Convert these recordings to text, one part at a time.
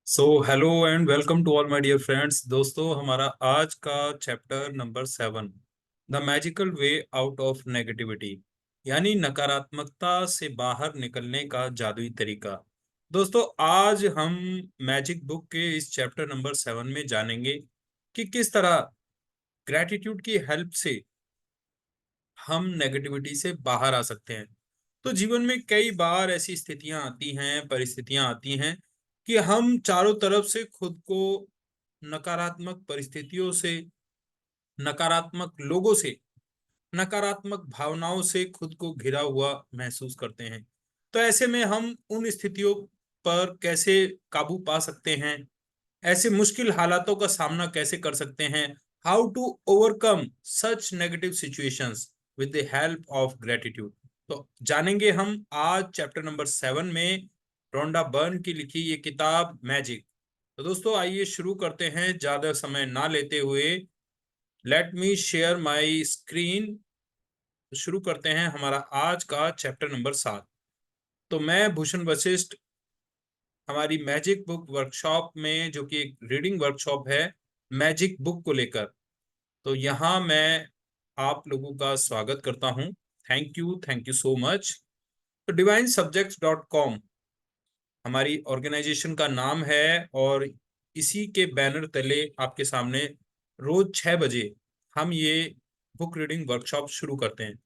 So hello and welcome to all my dear friends. दोस्तों, हमारा आज का chapter number 7, the magical way out of negativity, यानी नकारात्मकता से बाहर निकलने का जादुई तरीका। दोस्तों, आज हम मैजिक बुक के इस चैप्टर नंबर 7 में जानेंगे कि किस तरह ग्रैटिट्यूड की हेल्प से हम नेगेटिविटी से बाहर आ सकते हैं। तो जीवन में कई बार ऐसी स्थितियां आती हैं, परिस्थितियां आती हैं कि हम चारों तरफ से खुद को नकारात्मक परिस्थितियों से, नकारात्मक लोगों से, नकारात्मक भावनाओं से खुद को घिरा हुआ महसूस करते हैं। तो ऐसे में हम उन स्थितियों पर कैसे काबू पा सकते हैं, ऐसे मुश्किल हालातों का सामना कैसे कर सकते हैं, how to overcome such negative situations with the help of gratitude. तो जानेंगे हम आज चैप्टर नंबर 7 में रोंडा बर्न की लिखी ये किताब मैजिक। तो दोस्तों, आइए शुरू करते हैं ज्यादा समय ना लेते हुए। Let me share my screen. शुरू करते हैं हमारा आज का चैप्टर नंबर 7। तो मैं भूषण वशिष्ठ, हमारी मैजिक बुक वर्कशॉप में, जो कि एक रीडिंग वर्कशॉप है मैजिक बुक को लेकर, तो यहाँ मैं आप लोगों का स्वागत करता हूँ। Thank you so much. तो divinesubjects.com हमारी ऑर्गेनाइजेशन का नाम है, और इसी के बैनर तले आपके सामने रोज 6 बजे हम ये बुक रीडिंग वर्कशॉप शुरू करते हैं।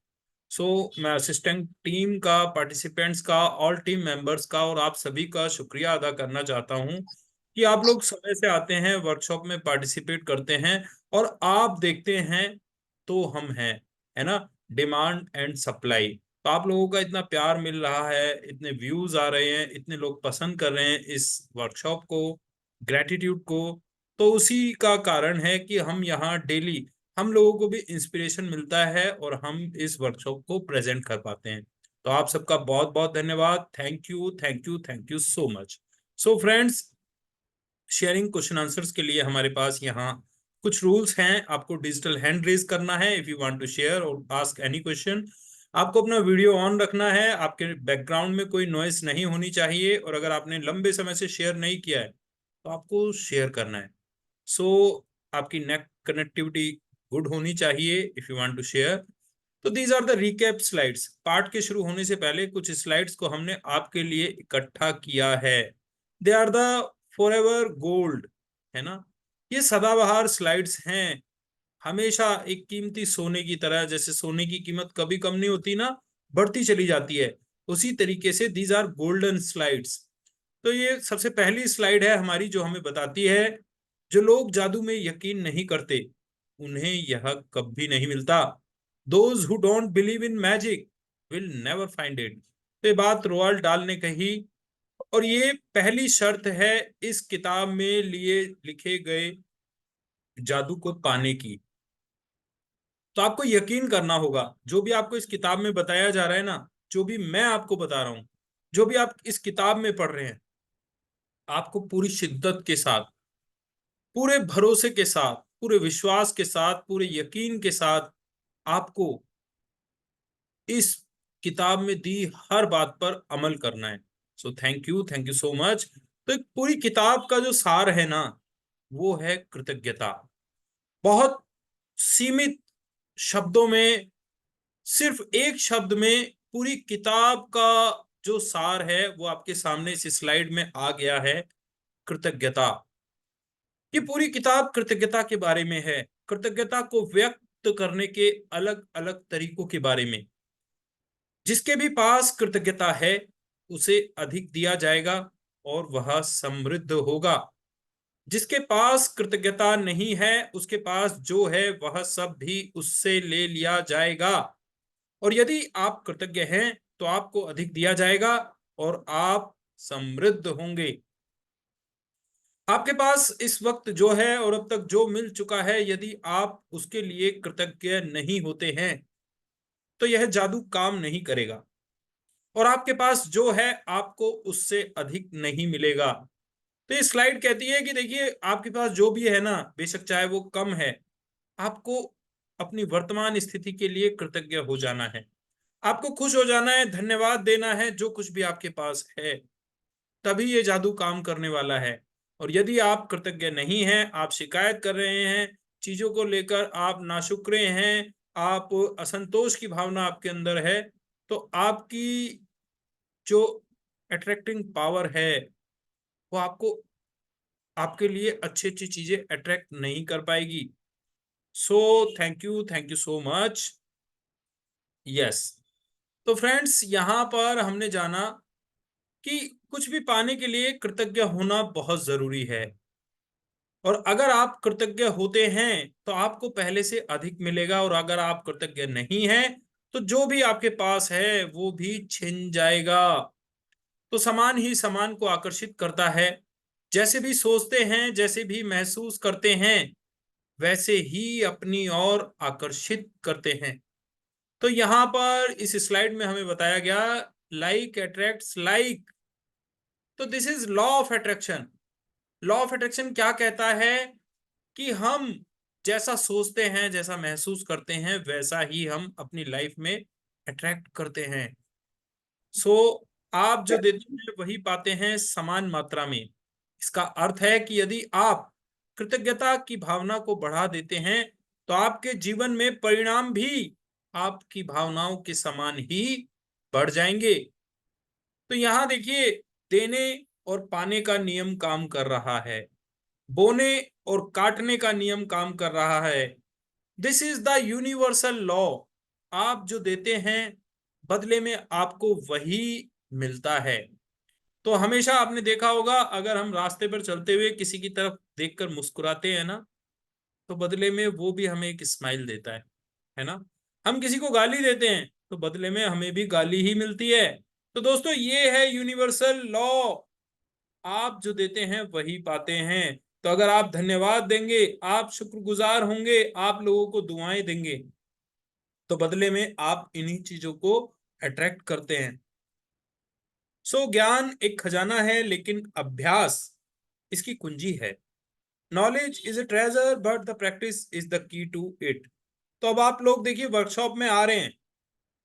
सो मैं असिस्टेंट टीम का, पार्टिसिपेंट्स का, ऑल टीम मेंबर्स का और आप सभी का शुक्रिया अदा करना चाहता हूं कि आप लोग समय से आते हैं, वर्कशॉप में पार्टिसिपेट करते हैं, और आप देखते हैं तो हम हैं, है ना। Demand and supply. तो आप लोगों का इतना प्यार मिल रहा है, इतने व्यूज आ रहे हैं, इतने लोग पसंद कर रहे हैं इस वर्कशॉप को, ग्रेटिट्यूड को। तो उसी का कारण है कि हम यहाँ डेली, हम लोगों को भी इंस्पिरेशन मिलता है और हम इस वर्कशॉप को प्रेजेंट कर पाते हैं। तो आप सबका बहुत बहुत धन्यवाद। Thank you so much. So friends, sharing question answers के लिए हमारे पास यहाँ कुछ रूल्स हैं। आपको डिजिटल हैंड रेज करना है if you want to share और आस्क एनी क्वेश्चन। आपको अपना वीडियो ऑन रखना है, आपके बैकग्राउंड में कोई नॉइस नहीं होनी चाहिए, और अगर आपने लंबे समय से शेयर नहीं किया है तो आपको शेयर करना है। सो आपकी नेट कनेक्टिविटी गुड होनी चाहिए if you want to share. तो these are the recap slides. Part के शुरू होने से पहले कुछ स्लाइड्स को हमने आपके लिए इकट्ठा किया है। They are the forever gold, है ना। ये सदाबहार स्लाइड्स हैं, हमेशा एक कीमती सोने की तरह। जैसे सोने की कीमत कभी कम नहीं होती ना, बढ़ती चली जाती है, उसी तरीके से दीज आर गोल्डन स्लाइड्स। तो ये सबसे पहली स्लाइड है हमारी, जो हमें बताती है जो लोग जादू में यकीन नहीं करते उन्हें यह कभी नहीं मिलता। Those who don't believe in magic will never find it. तो ये बात रोआल्ड डाल ने कही, और ये पहली शर्त है इस किताब में लिए लिखे गए जादू को पाने की। तो आपको यकीन करना होगा, जो भी आपको इस किताब में बताया जा रहा है ना, जो भी मैं आपको बता रहा हूं, जो भी आप इस किताब में पढ़ रहे हैं, आपको पूरी शिद्दत के साथ, पूरे भरोसे के साथ, पूरे विश्वास के साथ, पूरे यकीन के साथ आपको इस किताब में दी हर बात पर अमल करना है। सो थैंक यू सो मच। तो एक पूरी किताब का जो सार है ना, वो है कृतज्ञता। बहुत सीमित शब्दों में, सिर्फ एक शब्द में पूरी किताब का जो सार है वो आपके सामने इस स्लाइड में आ गया है। कृतज्ञता। ये पूरी किताब कृतज्ञता के बारे में है, कृतज्ञता को व्यक्त करने के अलग अलग तरीकों के बारे में। जिसके भी पास कृतज्ञता है उसे अधिक दिया जाएगा और वह समृद्ध होगा। जिसके पास कृतज्ञता नहीं है, उसके पास जो है वह सब भी उससे ले लिया जाएगा। और यदि आप कृतज्ञ हैं तो आपको अधिक दिया जाएगा और आप समृद्ध होंगे। आपके पास इस वक्त जो है और अब तक जो मिल चुका है, यदि आप उसके लिए कृतज्ञ नहीं होते हैं तो यह जादू काम नहीं करेगा, और आपके पास जो है आपको उससे अधिक नहीं मिलेगा। तो ये स्लाइड कहती है कि देखिए, आपके पास जो भी है ना, बेशक चाहे वो कम है, आपको अपनी वर्तमान स्थिति के लिए कृतज्ञ हो जाना है। आपको खुश हो जाना है, धन्यवाद देना है जो कुछ भी आपके पास है। तभी ये जादू काम करने वाला है। और यदि आप कृतज्ञ नहीं हैं, आप शिकायत कर रहे हैं चीजों को लेकर, आप नाशुक्रे हैं, आप असंतोष की भावना आपके अंदर है, तो आपकी जो अट्रैक्टिंग पावर है वो आपको, आपके लिए अच्छी अच्छी चीजें अट्रैक्ट नहीं कर पाएगी। सो thank you so much. Yes. तो फ्रेंड्स, यहां पर हमने जाना कि कुछ भी पाने के लिए कृतज्ञ होना बहुत जरूरी है। और अगर आप कृतज्ञ होते हैं तो आपको पहले से अधिक मिलेगा, और अगर आप कृतज्ञ नहीं हैं तो जो भी आपके पास है वो भी छिन जाएगा। तो समान ही समान को आकर्षित करता है। जैसे भी सोचते हैं, जैसे भी महसूस करते हैं, वैसे ही अपनी ओर आकर्षित करते हैं। तो यहां पर इस स्लाइड में हमें बताया गया, लाइक अट्रैक्ट्स लाइक। तो this is law of attraction. Law of attraction क्या कहता है कि हम जैसा सोचते हैं, जैसा महसूस करते हैं, वैसा ही हम अपनी लाइफ में अट्रैक्ट करते हैं। सो आप जो देते हैं वही पाते हैं समान मात्रा में। इसका अर्थ है कि यदि आप कृतज्ञता की भावना को बढ़ा देते हैं तो आपके जीवन में परिणाम भी आपकी भावनाओं के समान ही बढ़ जाएंगे। तो यहां देखिए, देने और पाने का नियम काम कर रहा है, बोने और काटने का नियम काम कर रहा है। This is the universal law. आप जो देते हैं बदले में आपको वही मिलता है। तो हमेशा आपने देखा होगा, अगर हम रास्ते पर चलते हुए किसी की तरफ देखकर मुस्कुराते हैं ना, तो बदले में वो भी हमें एक स्माइल देता है ना। हम किसी को गाली देते हैं तो बदले में हमें भी गाली ही मिलती है। तो दोस्तों, ये है यूनिवर्सल लॉ। आप जो देते हैं वही पाते हैं। तो अगर आप धन्यवाद देंगे, आप शुक्रगुजार होंगे, आप लोगों को दुआएं देंगे, तो बदले में आप इन्हीं चीजों को अट्रैक्ट करते हैं। ज्ञान एक खजाना है, लेकिन अभ्यास इसकी कुंजी है। Knowledge is a treasure but the practice is the key to it. तो अब आप लोग देखिए, वर्कशॉप में आ रहे हैं,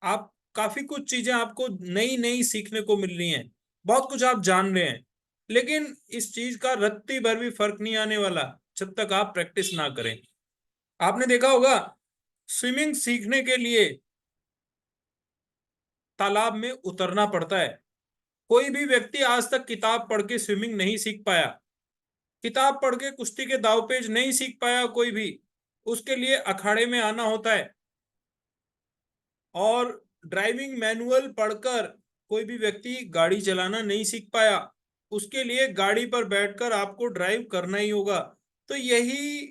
आप काफी कुछ चीजें आपको नई नई सीखने को मिल रही हैं, बहुत कुछ आप जान रहे हैं, लेकिन इस चीज का रत्ती भर भी फर्क नहीं आने वाला जब तक आप प्रैक्टिस ना करें। आपने देखा होगा, स्विमिंग सीखने के लिए तालाब में उतरना पड़ता है। कोई भी व्यक्ति आज तक किताब पढ़ के स्विमिंग नहीं सीख पाया, किताब पढ़ के कुश्ती के दावपेच नहीं सीख पाया कोई भी। उसके लिए अखाड़े में आना होता है। और ड्राइविंग मैनुअल पढ़कर कोई भी व्यक्ति गाड़ी चलाना नहीं सीख पाया, उसके लिए गाड़ी पर बैठकर आपको ड्राइव करना ही होगा। तो यही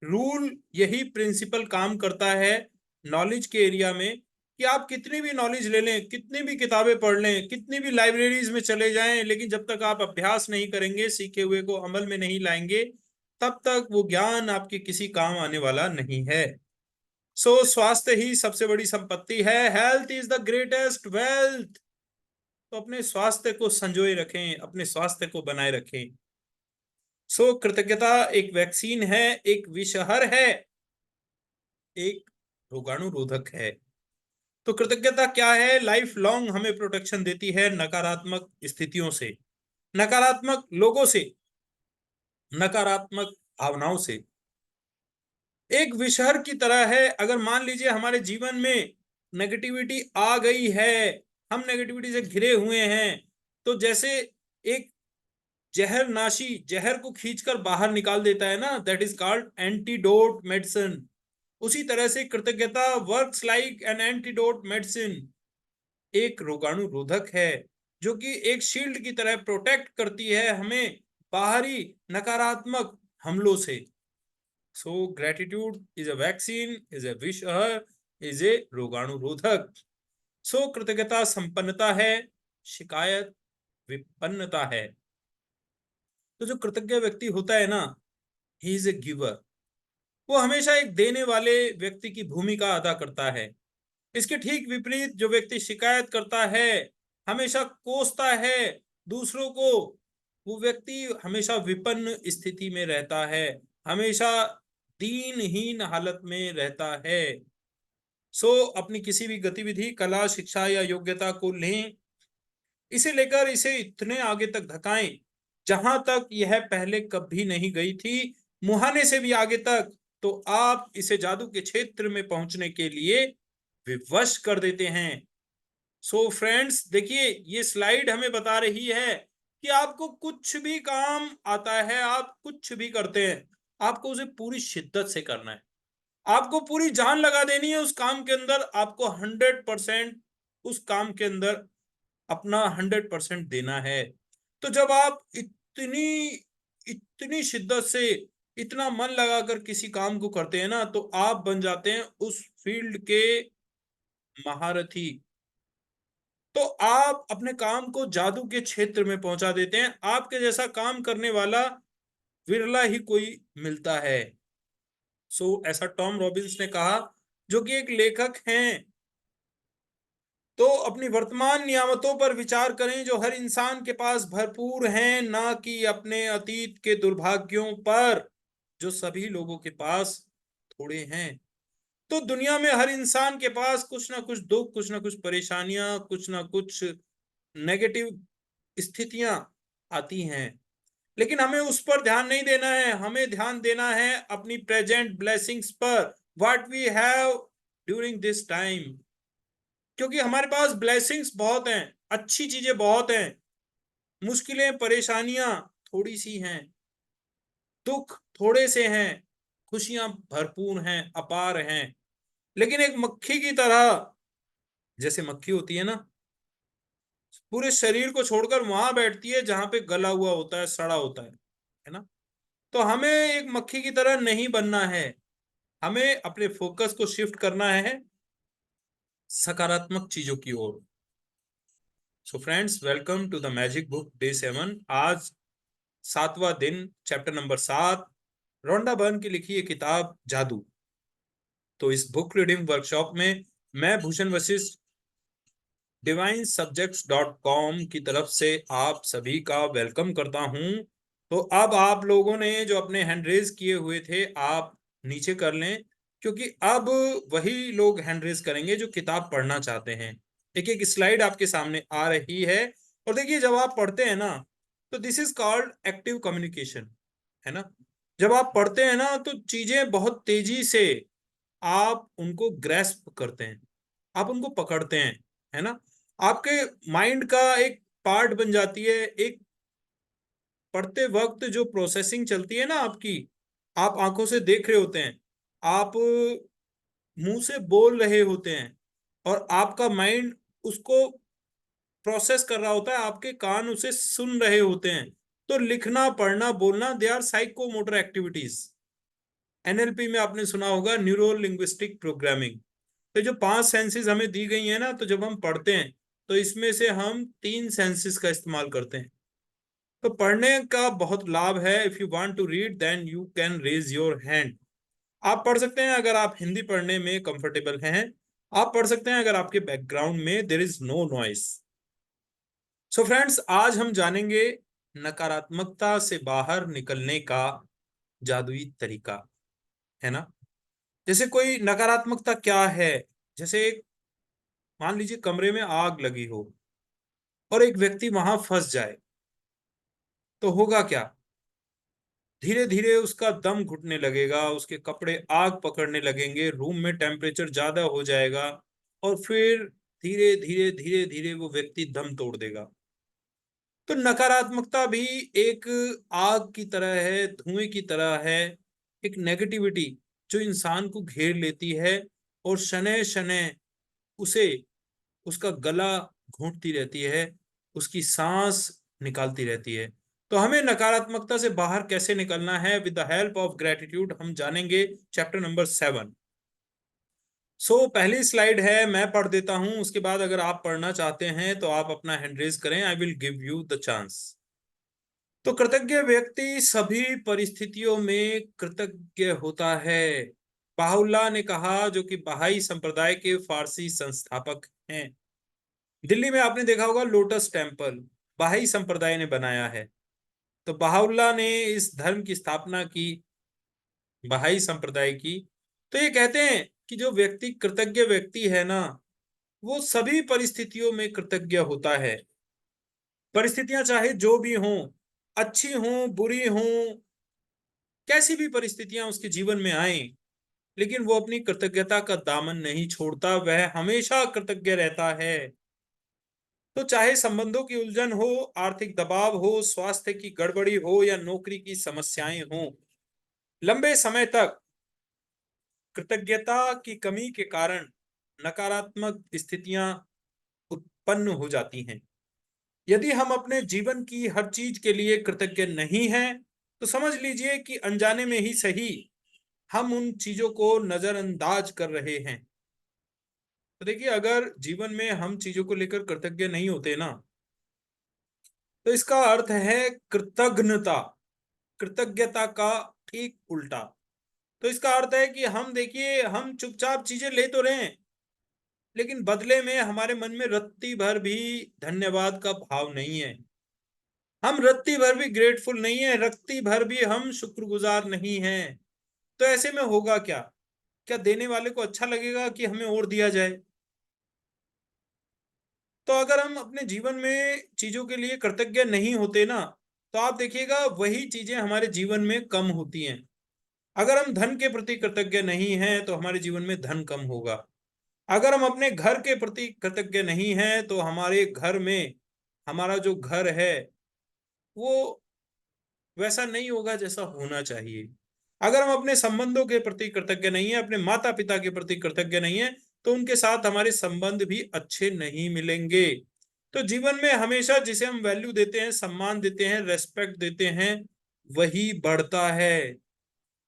रूल, यही प्रिंसिपल काम करता है नॉलेज के एरिया में, कि आप कितनी भी नॉलेज ले लें, कितनी भी किताबें पढ़ लें, कितनी भी लाइब्रेरीज में चले जाएं, लेकिन जब तक आप अभ्यास नहीं करेंगे, सीखे हुए को अमल में नहीं लाएंगे, तब तक वो ज्ञान आपके किसी काम आने वाला नहीं है। स्वास्थ्य ही सबसे बड़ी संपत्ति है। Health is the greatest wealth. तो अपने स्वास्थ्य को संजोए रखें, अपने स्वास्थ्य को बनाए रखें। कृतज्ञता एक वैक्सीन है, एक विषहर है, एक रोगाणु रोधक है। तो कृतज्ञता क्या है? लाइफ लॉन्ग हमें प्रोटेक्शन देती है नकारात्मक स्थितियों से, नकारात्मक लोगों से, नकारात्मक भावनाओं से। एक विषहर की तरह है। अगर मान लीजिए हमारे जीवन में नेगेटिविटी आ गई है, हम नेगेटिविटी से घिरे हुए हैं, तो जैसे एक जहर नाशी जहर को खींचकर बाहर निकाल देता है ना, that is called antidote medicine. उसी तरह से कृतज्ञता works like an antidote medicine, एक रोगाणु रोधक है, जो कि एक शील्ड की तरह प्रोटेक्ट करती है हमें बाहरी नकारात्मक हमलों से। Gratitude is a vaccine, is a विषहर, इज ए रोगाणु रोधक। कृतज्ञता संपन्नता है, शिकायत विपन्नता है। तो जो कृतज्ञ व्यक्ति होता है ना, ही इज ए गिवर। वो हमेशा एक देने वाले व्यक्ति की भूमिका अदा करता है। इसके ठीक विपरीत जो व्यक्ति शिकायत करता है, हमेशा कोसता है दूसरों को, वो व्यक्ति हमेशा विपन्न स्थिति में रहता है, हमेशा दीनहीन हालत में रहता है। अपनी किसी भी गतिविधि, कला, शिक्षा या योग्यता को लें, इसे लेकर इसे इतने आगे तक धकाएं जहां तक यह पहले कभी नहीं गई थी, मुहाने से भी आगे तक। तो आप इसे जादू के क्षेत्र में पहुंचने के लिए विवश कर देते हैं। सो फ्रेंड्स, देखिए ये स्लाइड हमें बता रही है कि आपको कुछ भी काम आता है, आप कुछ भी करते हैं, आपको उसे पूरी शिद्दत से करना है, आपको पूरी जान लगा देनी है उस काम के अंदर, आपको 100% उस काम के अंदर अपना 100% देना है। तो जब आप इतनी इतनी शिद्दत से, इतना मन लगाकर किसी काम को करते हैं ना, तो आप बन जाते हैं उस फील्ड के महारथी। तो आप अपने काम को जादू के क्षेत्र में पहुंचा देते हैं। आपके जैसा काम करने वाला विरला ही कोई मिलता है। सो ऐसा टॉम रॉबिन्स ने कहा, जो कि एक लेखक हैं। तो अपनी वर्तमान नियामतों पर विचार करें जो हर इंसान के पास भरपूर हैं, ना कि अपने अतीत के दुर्भाग्यों पर जो सभी लोगों के पास थोड़े हैं। तो दुनिया में हर इंसान के पास कुछ ना कुछ दुख, कुछ ना कुछ परेशानियां, कुछ ना कुछ नेगेटिव स्थितियां आती हैं, लेकिन हमें उस पर ध्यान नहीं देना है। हमें ध्यान देना है अपनी प्रेजेंट ब्लेसिंग्स पर, what we have during this time. क्योंकि हमारे पास ब्लेसिंग्स बहुत हैं, अच्छी चीजें बहुत हैं, मुश्किलें परेशानियां थोड़ी सी हैं, दुख थोड़े से हैं, खुशियां भरपूर हैं, अपार हैं। लेकिन एक मक्खी की तरह, जैसे मक्खी होती है ना, पूरे शरीर को छोड़कर वहां बैठती है जहां पे गला हुआ होता है, सड़ा होता है ना। तो हमें एक मक्खी की तरह नहीं बनना है, हमें अपने फोकस को शिफ्ट करना है सकारात्मक चीजों की ओर। So friends, welcome to the magic book day 7। आज 7वां दिन, चैप्टर नंबर 7, रोंडा बर्न की लिखी है किताब जादू। तो इस बुक रीडिंग वर्कशॉप में मैं भूषण वशिष्ठ divinesubjects.com की तरफ से आप सभी का वेलकम करता हूं। तो अब आप लोगों ने जो अपने हैंड रेज किए हुए थे, आप नीचे कर लें, क्योंकि अब वही लोग हैंड रेज करेंगे जो किताब पढ़ना चाहते हैं। एक एक स्लाइड आपके सामने आ रही है, और देखिए जब आप पढ़ते हैं ना, तो this is called active communication, है ना। जब आप पढ़ते हैं ना, तो चीजें बहुत तेजी से आप उनको ग्रैस्प करते हैं, आप उनको पकड़ते हैं, है ना। आपके माइंड का एक पार्ट बन जाती है। एक पढ़ते वक्त जो प्रोसेसिंग चलती है ना आपकी, आप आंखों से देख रहे होते हैं, आप मुंह से बोल रहे होते हैं, और आपका माइंड उसको प्रोसेस कर रहा होता है, आपके कान उसे सुन रहे होते हैं। तो लिखना, पढ़ना, बोलना, they are psychomotor activities. NLP में आपने सुना होगा, न्यूरो लिंग्विस्टिक प्रोग्रामिंग। तो जो 5 सेंसेस हमें दी गई है ना, तो जब हम पढ़ते हैं तो इसमें से हम 3 सेंसेस का इस्तेमाल करते हैं। तो पढ़ने का बहुत लाभ है। If you want to read then you can raise your hand. आप पढ़ सकते हैं अगर आप हिंदी पढ़ने में कंफर्टेबल हैं। आप पढ़ सकते हैं अगर आपके बैकग्राउंड में there is no noise. So friends, आज हम जानेंगे नकारात्मकता से बाहर निकलने का जादुई तरीका, है ना। जैसे कोई नकारात्मकता क्या है, जैसे मान लीजिए कमरे में आग लगी हो और एक व्यक्ति वहां फंस जाए, तो होगा क्या। धीरे धीरे उसका दम घुटने लगेगा, उसके कपड़े आग पकड़ने लगेंगे, रूम में टेम्परेचर ज्यादा हो जाएगा, और फिर धीरे धीरे धीरे धीरे वो व्यक्ति दम तोड़ देगा। तो नकारात्मकता भी एक आग की तरह है, धुएं की तरह है, एक नेगेटिविटी जो इंसान को घेर लेती है, और शनै शनै उसे, उसका गला घोंटती रहती है, उसकी सांस निकालती रहती है। तो हमें नकारात्मकता से बाहर कैसे निकलना है, with the help of gratitude, हम जानेंगे चैप्टर नंबर 7। पहली स्लाइड है, मैं पढ़ देता हूं, उसके बाद अगर आप पढ़ना चाहते हैं तो आप अपना हैंड रेज करें, I will give you the chance. तो कृतज्ञ व्यक्ति सभी परिस्थितियों में कृतज्ञ होता है। बाहुल्लाह ने कहा, जो कि बहाई संप्रदाय के फारसी संस्थापक हैं। दिल्ली में आपने देखा होगा लोटस टेम्पल बहाई संप्रदाय ने बनाया है। तो बहाउल्लाह ने इस धर्म की स्थापना की, बहाई संप्रदाय की। तो ये कहते हैं कि जो व्यक्ति कृतज्ञ व्यक्ति है ना, वो सभी परिस्थितियों में कृतज्ञ होता है। परिस्थितियां चाहे जो भी हों, अच्छी हों बुरी हों, कैसी भी परिस्थितियां उसके जीवन में आए, लेकिन वो अपनी कृतज्ञता का दामन नहीं छोड़ता, वह हमेशा कृतज्ञ रहता है। तो चाहे संबंधों की उलझन हो, आर्थिक दबाव हो, स्वास्थ्य की गड़बड़ी हो या नौकरी की समस्याएं हो, लंबे समय तक कृतज्ञता की कमी के कारण नकारात्मक स्थितियां उत्पन्न हो जाती हैं। यदि हम अपने जीवन की हर चीज के लिए कृतज्ञ नहीं हैं, तो समझ लीजिए कि अनजाने में ही सही हम उन चीजों को नजरअंदाज कर रहे हैं। तो देखिए, अगर जीवन में हम चीजों को लेकर कृतज्ञ नहीं होते ना, तो इसका अर्थ है कृतज्ञता, कृतज्ञता का ठीक उल्टा। तो इसका अर्थ है कि हम देखिए, हम चुपचाप चीजें ले तो रहे हैं, लेकिन बदले में हमारे मन में रत्ती भर भी धन्यवाद का भाव नहीं है। हम रत्ती भर भी ग्रेटफुल नहीं है, रत्ती भर भी हम शुक्रगुजार नहीं हैं। तो ऐसे में होगा क्या? क्या देने वाले को अच्छा लगेगा कि हमें और दिया जाए? तो अगर हम अपने जीवन में चीजों के लिए कृतज्ञ नहीं होते ना, तो आप देखिएगा वही चीजें हमारे जीवन में कम होती हैं। अगर हम धन के प्रति कृतज्ञ नहीं हैं, तो हमारे जीवन में धन कम होगा। अगर हम अपने घर के प्रति कृतज्ञ नहीं हैं, तो हमारे घर में हमारा जो घर है वो वैसा नहीं होगा जैसा होना चाहिए। अगर हम अपने संबंधों के प्रति कृतज्ञ नहीं है, अपने माता पिता के प्रति कृतज्ञ नहीं है, तो उनके साथ हमारे संबंध भी अच्छे नहीं मिलेंगे। तो जीवन में हमेशा जिसे हम वैल्यू देते हैं, सम्मान देते हैं, रेस्पेक्ट देते हैं, वही बढ़ता है।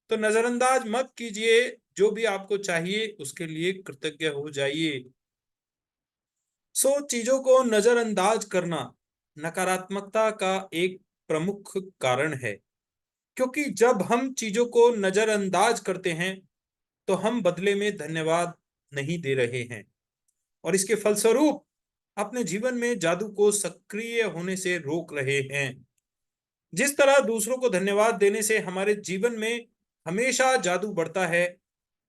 तो नजरअंदाज मत कीजिए, जो भी आपको चाहिए उसके लिए कृतज्ञ हो जाइए। चीजों को नजरअंदाज करना नकारात्मकता का एक प्रमुख कारण है, क्योंकि जब हम चीजों को नजरअंदाज करते हैं, तो हम बदले में धन्यवाद नहीं दे रहे हैं, और इसके फलस्वरूप अपने जीवन में जादू को सक्रिय होने से रोक रहे हैं। जिस तरह दूसरों को धन्यवाद देने से हमारे जीवन में हमेशा जादू बढ़ता है,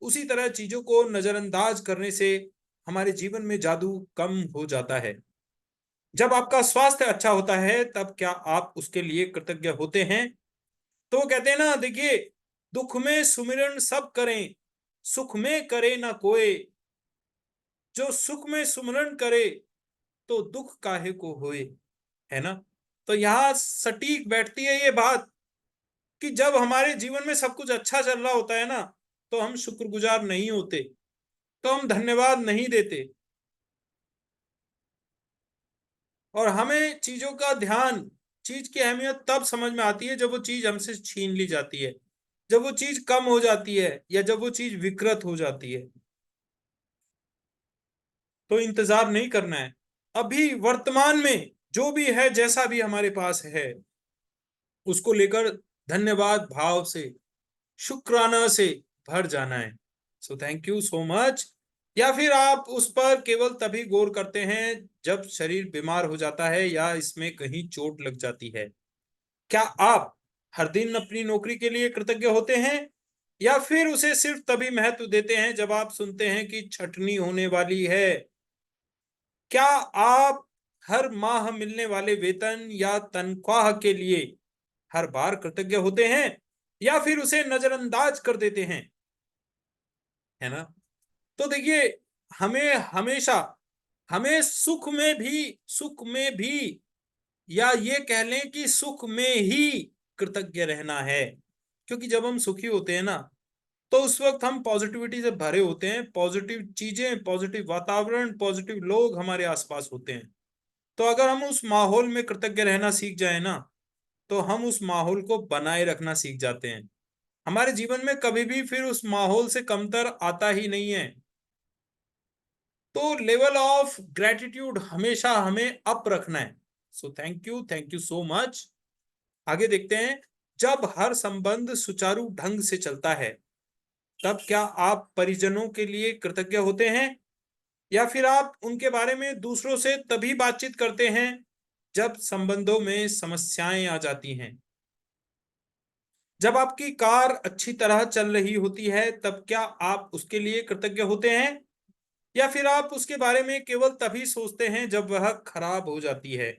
उसी तरह चीजों को नजरअंदाज करने से हमारे जीवन में जादू कम हो जाता है। जब आपका स्वास्थ्य अच्छा होता है, तब क्या आप उसके लिए कृतज्ञ होते हैं? तो वो कहते हैं ना, देखिए, दुख में सुमिरन सब करें, सुख में करे ना कोई, जो सुख में सुमिरन करे तो दुख काहे को होए। है ना? तो यहां सटीक बैठती है ये बात कि जब हमारे जीवन में सब कुछ अच्छा चल रहा होता है ना, तो हम शुक्रगुजार नहीं होते, तो हम धन्यवाद नहीं देते, और हमें चीजों का ध्यान, चीज की अहमियत तब समझ में आती है जब वो चीज हमसे छीन ली जाती है, जब वो चीज कम हो जाती है, या जब वो चीज विकृत हो जाती है। तो इंतजार नहीं करना है, अभी वर्तमान में जो भी है, जैसा भी हमारे पास है, उसको लेकर धन्यवाद भाव से, शुक्राना से भर जाना है। सो थैंक यू सो मच। या फिर आप उस पर केवल तभी गौर करते हैं जब शरीर बीमार हो जाता है या इसमें कहीं चोट लग जाती है? क्या आप हर दिन अपनी नौकरी के लिए कृतज्ञ होते हैं, या फिर उसे सिर्फ तभी महत्व देते हैं जब आप सुनते हैं कि छटनी होने वाली है? क्या आप हर माह मिलने वाले वेतन या तनख्वाह के लिए हर बार कृतज्ञ होते हैं, या फिर उसे नजरअंदाज कर देते हैं? है ना? तो देखिए, हमें हमेशा, हमें सुख में भी, या ये कह लें कि सुख में ही कृतज्ञ रहना है। क्योंकि जब हम सुखी होते हैं ना, तो उस वक्त हम पॉजिटिविटी से भरे होते हैं, पॉजिटिव चीजें, पॉजिटिव वातावरण, पॉजिटिव लोग हमारे आसपास होते हैं। तो अगर हम उस माहौल में कृतज्ञ रहना सीख जाए ना, तो हम उस माहौल को बनाए रखना सीख जाते हैं। हमारे जीवन में कभी भी फिर उस माहौल से कमतर आता ही नहीं है। तो लेवल ऑफ ग्रेटिट्यूड हमेशा हमें अप रखना है। सो थैंक यू सो मच। आगे देखते हैं। जब हर संबंध सुचारू ढंग से चलता है, तब क्या आप परिजनों के लिए कृतज्ञ होते हैं, या फिर आप उनके बारे में दूसरों से तभी बातचीत करते हैं जब संबंधों में समस्याएं आ जाती हैं? जब आपकी कार अच्छी तरह चल रही होती है, तब क्या आप उसके लिए कृतज्ञ होते हैं, या फिर आप उसके बारे में केवल तभी सोचते हैं जब वह खराब हो जाती है?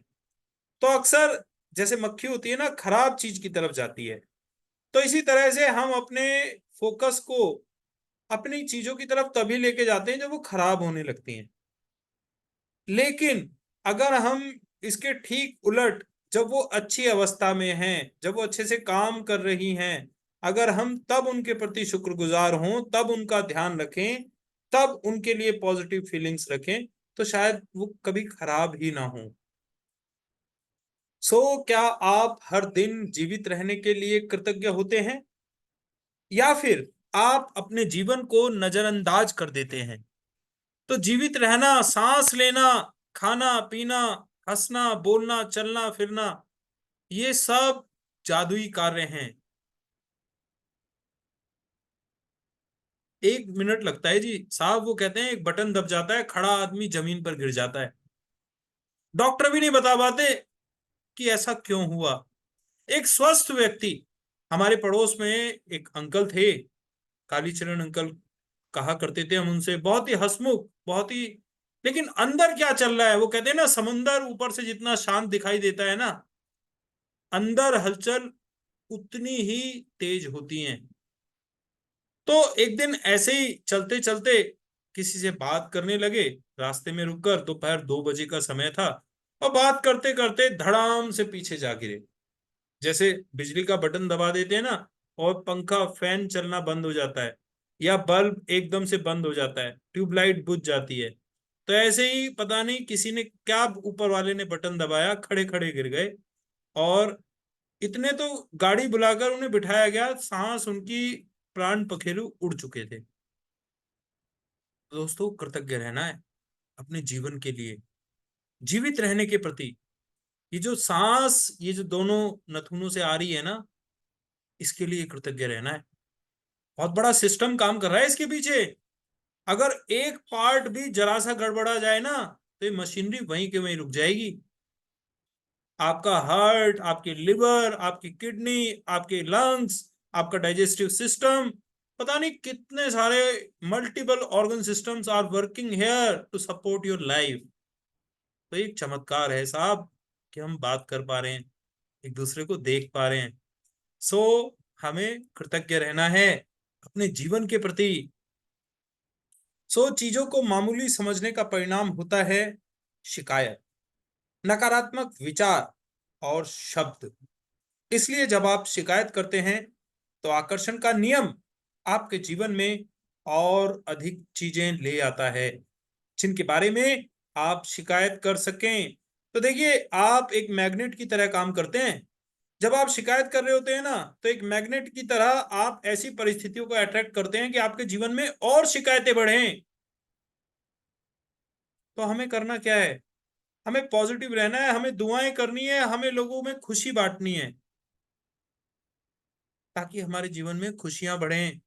तो अक्सर जैसे मक्खी होती है ना, खराब चीज की तरफ जाती है। तो इसी तरह से हम अपने फोकस को अपनी चीजों की तरफ तभी लेके जाते हैं जब वो खराब होने लगती हैं। लेकिन अगर हम इसके ठीक उलट, जब वो अच्छी अवस्था में हैं, जब वो अच्छे से काम कर रही हैं, अगर हम तब उनके प्रति शुक्रगुजार हों, तब उनका ध्यान रखें, तब उनके लिए पॉजिटिव फीलिंग्स रखें, तो शायद वो कभी खराब ही ना हो। क्या आप हर दिन जीवित रहने के लिए कृतज्ञ होते हैं, या फिर आप अपने जीवन को नजरअंदाज कर देते हैं? तो जीवित रहना, सांस लेना, खाना पीना, हंसना, बोलना, चलना फिरना, ये सब जादुई कार्य हैं। 1 मिनट लगता है जी साहब, वो कहते हैं एक बटन दब जाता है, खड़ा आदमी जमीन पर गिर जाता है। डॉक्टर भी नहीं बता पाते कि ऐसा क्यों हुआ। एक स्वस्थ व्यक्ति, हमारे पड़ोस में एक अंकल थे, कालीचरण अंकल कहा करते थे हम उनसे, बहुत ही हंसमुख, बहुत ही, लेकिन अंदर क्या चल रहा है, वो कहते हैं ना, समुंदर ऊपर से जितना शांत दिखाई देता है ना, अंदर हलचल उतनी ही तेज होती हैं। तो एक दिन ऐसे ही चलते चलते किसी से बात करने लगे, रास्ते में रुककर, दोपहर 2 बजे का समय था, और बात करते करते धड़ाम से पीछे जा गिरे। जैसे बिजली का बटन दबा देते हैं ना, और पंखा फैन चलना बंद हो जाता है, या बल्ब एकदम से बंद हो जाता है, ट्यूबलाइट बुझ जाती है, तो ऐसे ही पता नहीं किसी ने क्या, ऊपर वाले ने बटन दबाया, खड़े खड़े गिर गए। और इतने तो गाड़ी बुलाकर उन्हें बिठाया गया, सांस उनकी, प्राण पखेरु उड़ चुके थे। दोस्तों, कृतज्ञ रहना है अपने जीवन के लिए, जीवित रहने के प्रति। ये जो सांस, ये जो दोनों नथुनों से आ रही है ना, इसके लिए कृतज्ञ रहना है। बहुत बड़ा सिस्टम काम कर रहा है इसके पीछे। अगर एक पार्ट भी जरा सा गड़बड़ा जाए ना, तो ये मशीनरी वहीं के वहीं रुक जाएगी। आपका हार्ट, आपकी लिवर, आपकी किडनी, आपके लंग्स, आपका डाइजेस्टिव सिस्टम, पता नहीं कितने सारे multiple organ systems are working here to support your life. तो एक चमत्कार है साहब कि हम बात कर पा रहे हैं, एक दूसरे को देख पा रहे हैं। सो हमें कृतज्ञ रहना है अपने जीवन के प्रति। चीजों को मामूली समझने का परिणाम होता है शिकायत, नकारात्मक विचार और शब्द। इसलिए जब आप शिकायत करते हैं, तो आकर्षण का नियम आपके जीवन में और अधिक चीजें ले आता है जिनके बारे में आप शिकायत कर सकें। तो देखिए, आप एक मैग्नेट की तरह काम करते हैं। जब आप शिकायत कर रहे होते हैं ना, तो एक मैग्नेट की तरह आप ऐसी परिस्थितियों को अट्रैक्ट करते हैं कि आपके जीवन में और शिकायतें बढ़ें। तो हमें करना क्या है? हमें पॉजिटिव रहना है, हमें दुआएं करनी है, हमें लोगों में खुशी बांटनी है, ताकि हमारे जीवन में खुशियां बढ़ें।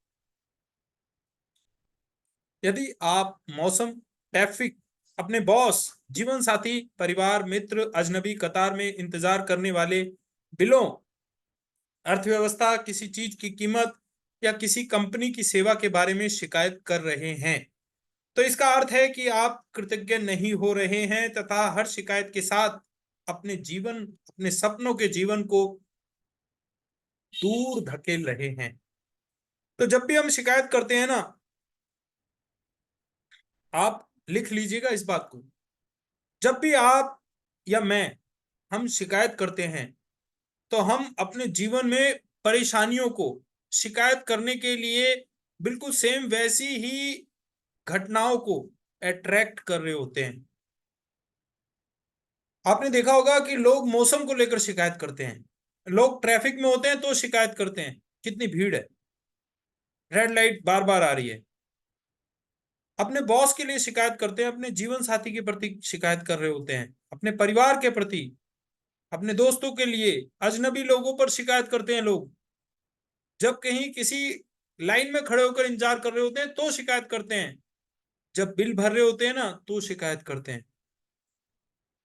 यदि आप मौसम, ट्रैफिक, अपने बॉस, जीवन साथी, परिवार, मित्र, अजनबी, कतार में इंतजार करने वाले, बिलों, अर्थव्यवस्था, किसी चीज की कीमत, या किसी कंपनी की सेवा के बारे में शिकायत कर रहे हैं, तो इसका अर्थ है कि आप कृतज्ञ नहीं हो रहे हैं, तथा हर शिकायत के साथ अपने जीवन, अपने सपनों के जीवन को दूर धकेल रहे हैं। तो जब भी हम शिकायत करते हैं ना, आप लिख लीजिएगा इस बात को, जब भी आप या मैं, हम शिकायत करते हैं, तो हम अपने जीवन में परेशानियों को शिकायत करने के लिए बिल्कुल सेम वैसी ही घटनाओं को अट्रैक्ट कर रहे होते हैं। आपने देखा होगा कि लोग मौसम को लेकर शिकायत करते हैं, लोग ट्रैफिक में होते हैं तो शिकायत करते हैं, कितनी भीड़ है, रेड लाइट बार बार आ रही है। अपने बॉस के लिए शिकायत करते हैं, अपने जीवन साथी के प्रति शिकायत कर रहे होते हैं, अपने परिवार के प्रति, अपने दोस्तों के लिए, अजनबी लोगों पर शिकायत करते हैं लोग। जब कहीं किसी लाइन में खड़े होकर इंतजार कर रहे होते हैं तो शिकायत करते हैं, जब बिल भर रहे होते हैं ना तो शिकायत करते हैं।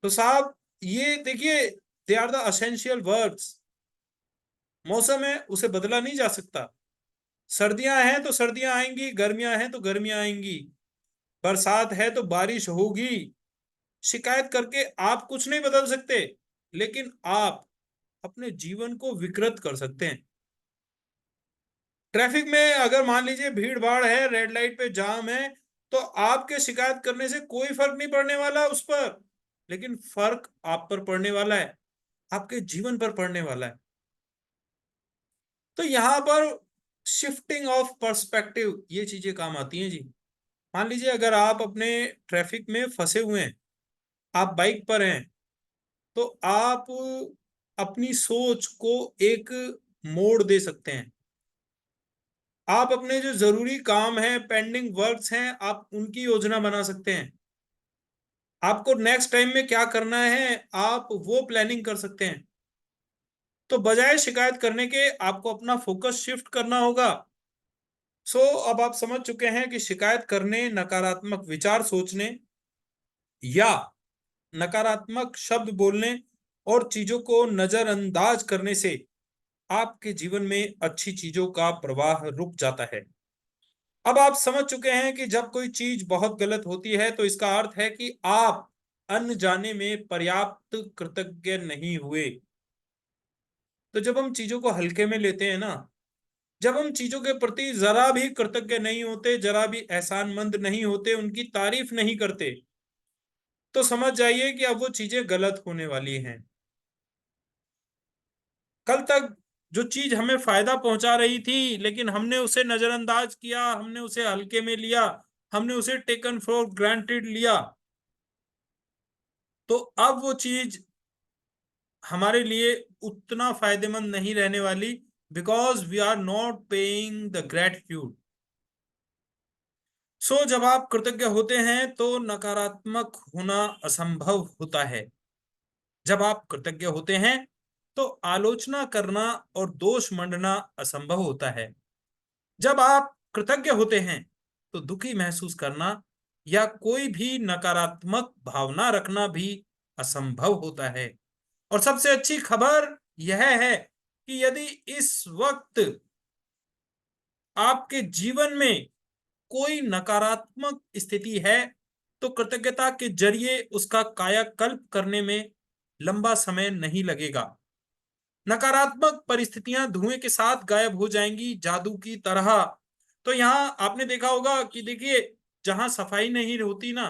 तो साहब, ये देखिए, they are the essential words. मौसम है, उसे बदला नहीं जा सकता। सर्दियां हैं तो सर्दियां आएंगी, गर्मियां हैं तो गर्मियां आएंगी, बरसात है तो बारिश होगी। शिकायत करके आप कुछ नहीं बदल सकते, लेकिन आप अपने जीवन को विकृत कर सकते हैं। ट्रैफिक में अगर मान लीजिए भीड़ भाड़ है, रेड लाइट पे जाम है, तो आपके शिकायत करने से कोई फर्क नहीं पड़ने वाला उस पर, लेकिन फर्क आप पर पड़ने वाला है, आपके जीवन पर पड़ने वाला है। तो यहां पर शिफ्टिंग ऑफ पर्सपेक्टिव ये चीजें काम आती हैं जी। मान लीजिए अगर आप अपने ट्रैफिक में फंसे हुए हैं, आप बाइक पर हैं, तो आप अपनी सोच को एक मोड़ दे सकते हैं। आप अपने जो जरूरी काम है, पेंडिंग वर्क्स हैं, आप उनकी योजना बना सकते हैं। आपको नेक्स्ट टाइम में क्या करना है, आप वो प्लानिंग कर सकते हैं। तो बजाय शिकायत करने के आपको अपना फोकस शिफ्ट करना होगा। अब आप समझ चुके हैं कि शिकायत करने, नकारात्मक विचार सोचने या नकारात्मक शब्द बोलने और चीजों को नजरअंदाज करने से आपके जीवन में अच्छी चीजों का प्रवाह रुक जाता है। अब आप समझ चुके हैं कि जब कोई चीज बहुत गलत होती है तो इसका अर्थ है कि आप अनजाने में पर्याप्त कृतज्ञ नहीं हुए। तो जब हम चीजों को हल्के में लेते हैं ना, जब हम चीजों के प्रति जरा भी कृतज्ञ नहीं होते, जरा भी एहसानमंद नहीं होते, उनकी तारीफ नहीं करते, तो समझ जाइए कि अब वो चीजें गलत होने वाली हैं। कल तक जो चीज हमें फायदा पहुंचा रही थी, लेकिन हमने उसे नजरअंदाज किया, हमने उसे हल्के में लिया, हमने उसे टेकन फॉर ग्रांटेड लिया, तो अब वो चीज हमारे लिए उतना फायदेमंद नहीं रहने वाली, because we are not paying the gratitude. जब आप कृतज्ञ होते हैं तो नकारात्मक होना असंभव होता है। जब आप कृतज्ञ होते हैं तो आलोचना करना और दोष मंडना असंभव होता है। जब आप कृतज्ञ होते हैं तो दुखी महसूस करना या कोई भी नकारात्मक भावना रखना भी असंभव होता है। और सबसे अच्छी खबर यह है कि यदि इस वक्त आपके जीवन में कोई नकारात्मक स्थिति है, तो कृतज्ञता के जरिए उसका कायाकल्प करने में लंबा समय नहीं लगेगा। नकारात्मक परिस्थितियां धुएं के साथ गायब हो जाएंगी, जादू की तरह। तो यहां आपने देखा होगा कि देखिए, जहां सफाई नहीं होती ना,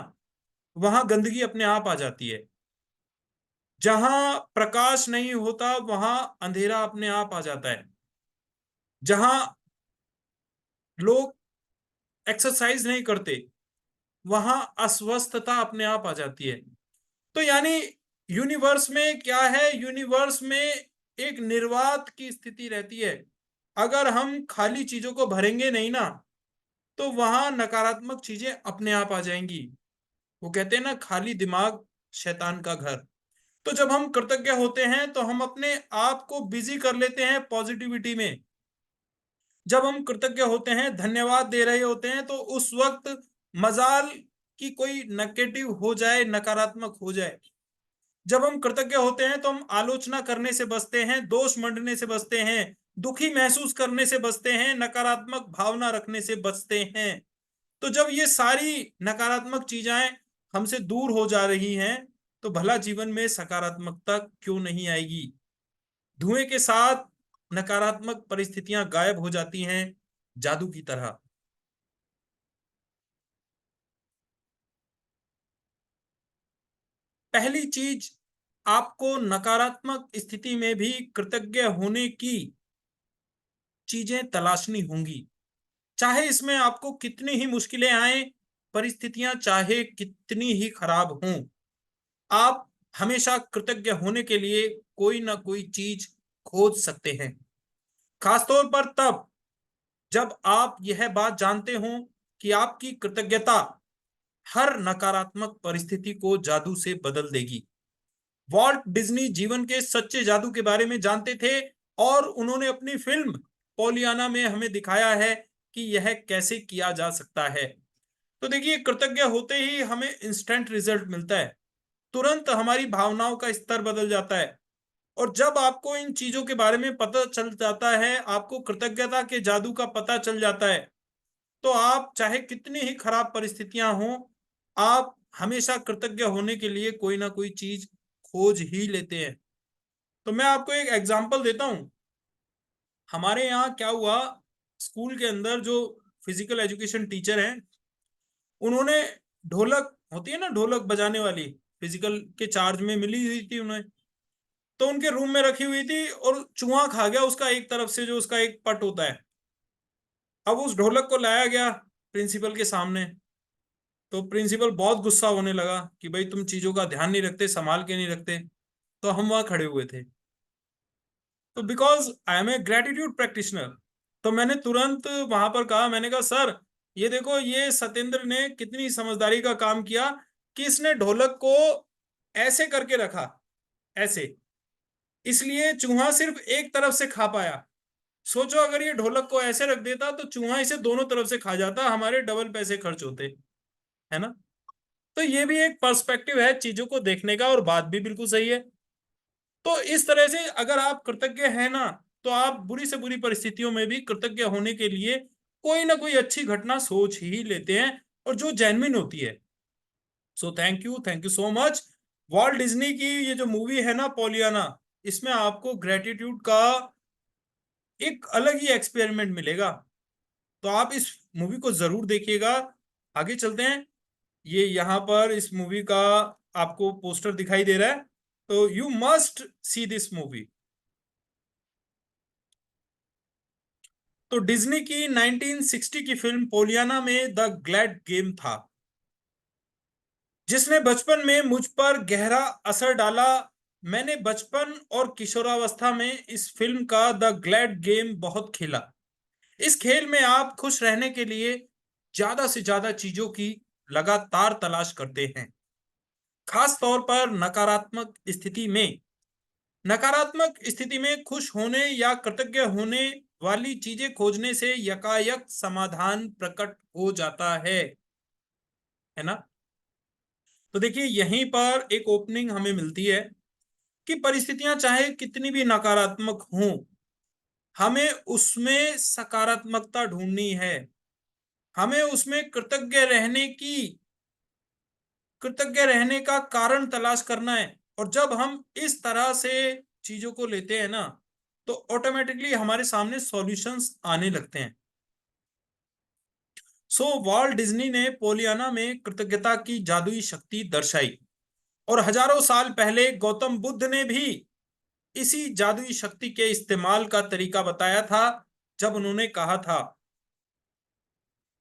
वहां गंदगी अपने आप आ जाती है। जहां प्रकाश नहीं होता वहां अंधेरा अपने आप आ जाता है। जहां लोग एक्सरसाइज नहीं करते वहां अस्वस्थता अपने आप आ जाती है। तो यानी यूनिवर्स में क्या है, यूनिवर्स में एक निर्वात की स्थिति रहती है। अगर हम खाली चीजों को भरेंगे नहीं ना, तो वहां नकारात्मक चीजें अपने आप आ जाएंगी। वो कहते हैं ना, खाली दिमाग शैतान का घर। तो जब हम कृतज्ञ होते हैं तो हम अपने आप को बिजी कर लेते हैं पॉजिटिविटी में। जब हम कृतज्ञ होते हैं, धन्यवाद दे रहे होते हैं, तो उस वक्त मजाल की कोई नेगेटिव हो जाए, नकारात्मक हो जाए। जब हम कृतज्ञ होते हैं तो हम आलोचना करने से बचते हैं, दोष मंडने से बचते हैं, दुखी महसूस करने से बचते हैं, नकारात्मक भावना रखने से बचते हैं। तो जब ये सारी नकारात्मक चीजें हमसे दूर हो जा रही हैं, तो भला जीवन में सकारात्मकता क्यों नहीं आएगी। धुएं के साथ नकारात्मक परिस्थितियां गायब हो जाती हैं, जादू की तरह। पहली चीज, आपको नकारात्मक स्थिति में भी कृतज्ञ होने की चीजें तलाशनी होंगी। चाहे इसमें आपको कितनी ही मुश्किलें आए, परिस्थितियां चाहे कितनी ही खराब हों, आप हमेशा कृतज्ञ होने के लिए कोई ना कोई चीज खोज सकते हैं। खासतौर पर तब जब आप यह बात जानते हो कि आपकी कृतज्ञता हर नकारात्मक परिस्थिति को जादू से बदल देगी। वॉल्ट डिज्नी जीवन के सच्चे जादू के बारे में जानते थे, और उन्होंने अपनी फिल्म पोलियाना में हमें दिखाया है कि यह कैसे किया जा सकता है। तो देखिए, कृतज्ञ होते ही हमें इंस्टेंट रिजल्ट मिलता है। तुरंत हमारी भावनाओं का स्तर बदल जाता है। और जब आपको इन चीजों के बारे में पता चल जाता है, आपको कृतज्ञता के जादू का पता चल जाता है, तो आप चाहे कितनी ही खराब परिस्थितियां हों, आप हमेशा कृतज्ञ होने के लिए कोई ना कोई चीज खोज ही लेते हैं। तो मैं आपको एक एग्जांपल देता हूं। हमारे यहाँ क्या हुआ, स्कूल के अंदर जो फिजिकल एजुकेशन टीचर हैं, उन्होंने ढोलक होती है ना, ढोलक बजाने वाली, फिजिकल के चार्ज में मिली हुई थी उन्हें, तो उनके रूम में रखी हुई थी और चूहा खा गया उसका एक तरफ से, जो उसका एक पट होता है। अब उस ढोलक को लाया गया प्रिंसिपल के सामने, तो प्रिंसिपल बहुत गुस्सा होने लगा कि भाई तुम चीजों का ध्यान नहीं रखते, संभाल के नहीं रखते। तो हम वहां खड़े हुए थे, तो because I am a gratitude practitioner, तो मैंने तुरंत वहां पर कहा, मैंने कहा सर ये देखो, ये सत्येंद्र ने कितनी समझदारी का काम किया कि इसने ढोलक को ऐसे करके रखा, ऐसे, इसलिए चूहा सिर्फ एक तरफ से खा पाया। सोचो अगर ये ढोलक को ऐसे रख देता तो चूहा इसे दोनों तरफ से खा जाता, हमारे डबल पैसे खर्च होते, है ना। तो ये भी एक पर्सपेक्टिव है चीजों को देखने का, और बात भी बिल्कुल सही है। तो इस तरह से अगर आप कृतज्ञ हैं ना, तो आप बुरी से बुरी परिस्थितियों में भी कृतज्ञ होने के लिए कोई ना कोई अच्छी घटना सोच ही लेते हैं, और जो जेन्युइन होती है। सो thank you so much. Walt Disney की ये जो मूवी है ना, पोलियाना, इसमें आपको ग्रेटिट्यूड का एक अलग ही एक्सपेरिमेंट मिलेगा। तो आप इस मूवी को जरूर देखिएगा। आगे चलते हैं। ये यहाँ पर इस मूवी का आपको पोस्टर दिखाई दे रहा है, तो you must see this movie. तो डिज्नी की 1960 की फिल्म पोलियाना में द ग्लैड गेम था, जिसने बचपन में मुझ पर गहरा असर डाला। मैंने बचपन और किशोरावस्था में इस फिल्म का द ग्लैड गेम बहुत खेला। इस खेल में आप खुश रहने के लिए ज्यादा से ज्यादा चीजों की लगातार तलाश करते हैं, खास तौर पर नकारात्मक स्थिति में खुश होने या कृतज्ञ होने वाली चीजें खोजने से यकायक समाधान प्रकट हो जाता है ना। तो देखिए यहीं पर एक ओपनिंग हमें मिलती है कि परिस्थितियां चाहे कितनी भी नकारात्मक हों, हमें उसमें सकारात्मकता ढूंढनी है, हमें उसमें कृतज्ञ रहने का कारण तलाश करना है। और जब हम इस तरह से चीजों को लेते हैं ना, तो ऑटोमेटिकली हमारे सामने सॉल्यूशंस आने लगते हैं। सो वॉल्ट डिज्नी ने पोलियाना में कृतज्ञता की जादुई शक्ति दर्शाई, और हजारों साल पहले गौतम बुद्ध ने भी इसी जादुई शक्ति के इस्तेमाल का तरीका बताया था, जब उन्होंने कहा था,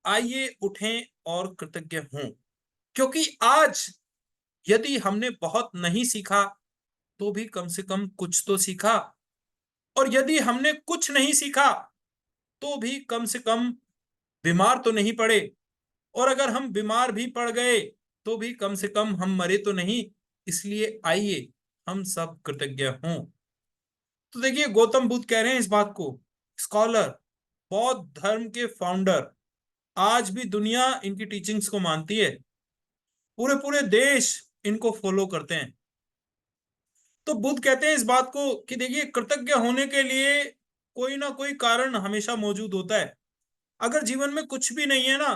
आइए उठें और कृतज्ञ हों, क्योंकि आज यदि हमने बहुत नहीं सीखा तो भी कम से कम कुछ तो सीखा, और यदि हमने कुछ नहीं सीखा तो भी कम से कम बीमार तो नहीं पड़े, और अगर हम बीमार भी पड़ गए तो भी कम से कम हम मरे तो नहीं। इसलिए आइए हम सब कृतज्ञ हों। तो देखिए गौतम बुद्ध कह रहे हैं इस बात को, स्कॉलर, बौद्ध धर्म के फाउंडर, आज भी दुनिया इनकी टीचिंग्स को मानती है, पूरे पूरे देश इनको फॉलो करते हैं। तो बुद्ध कहते हैं इस बात को कि देखिए कृतज्ञ होने के लिए कोई ना कोई कारण हमेशा मौजूद होता है। अगर जीवन में कुछ भी नहीं है ना,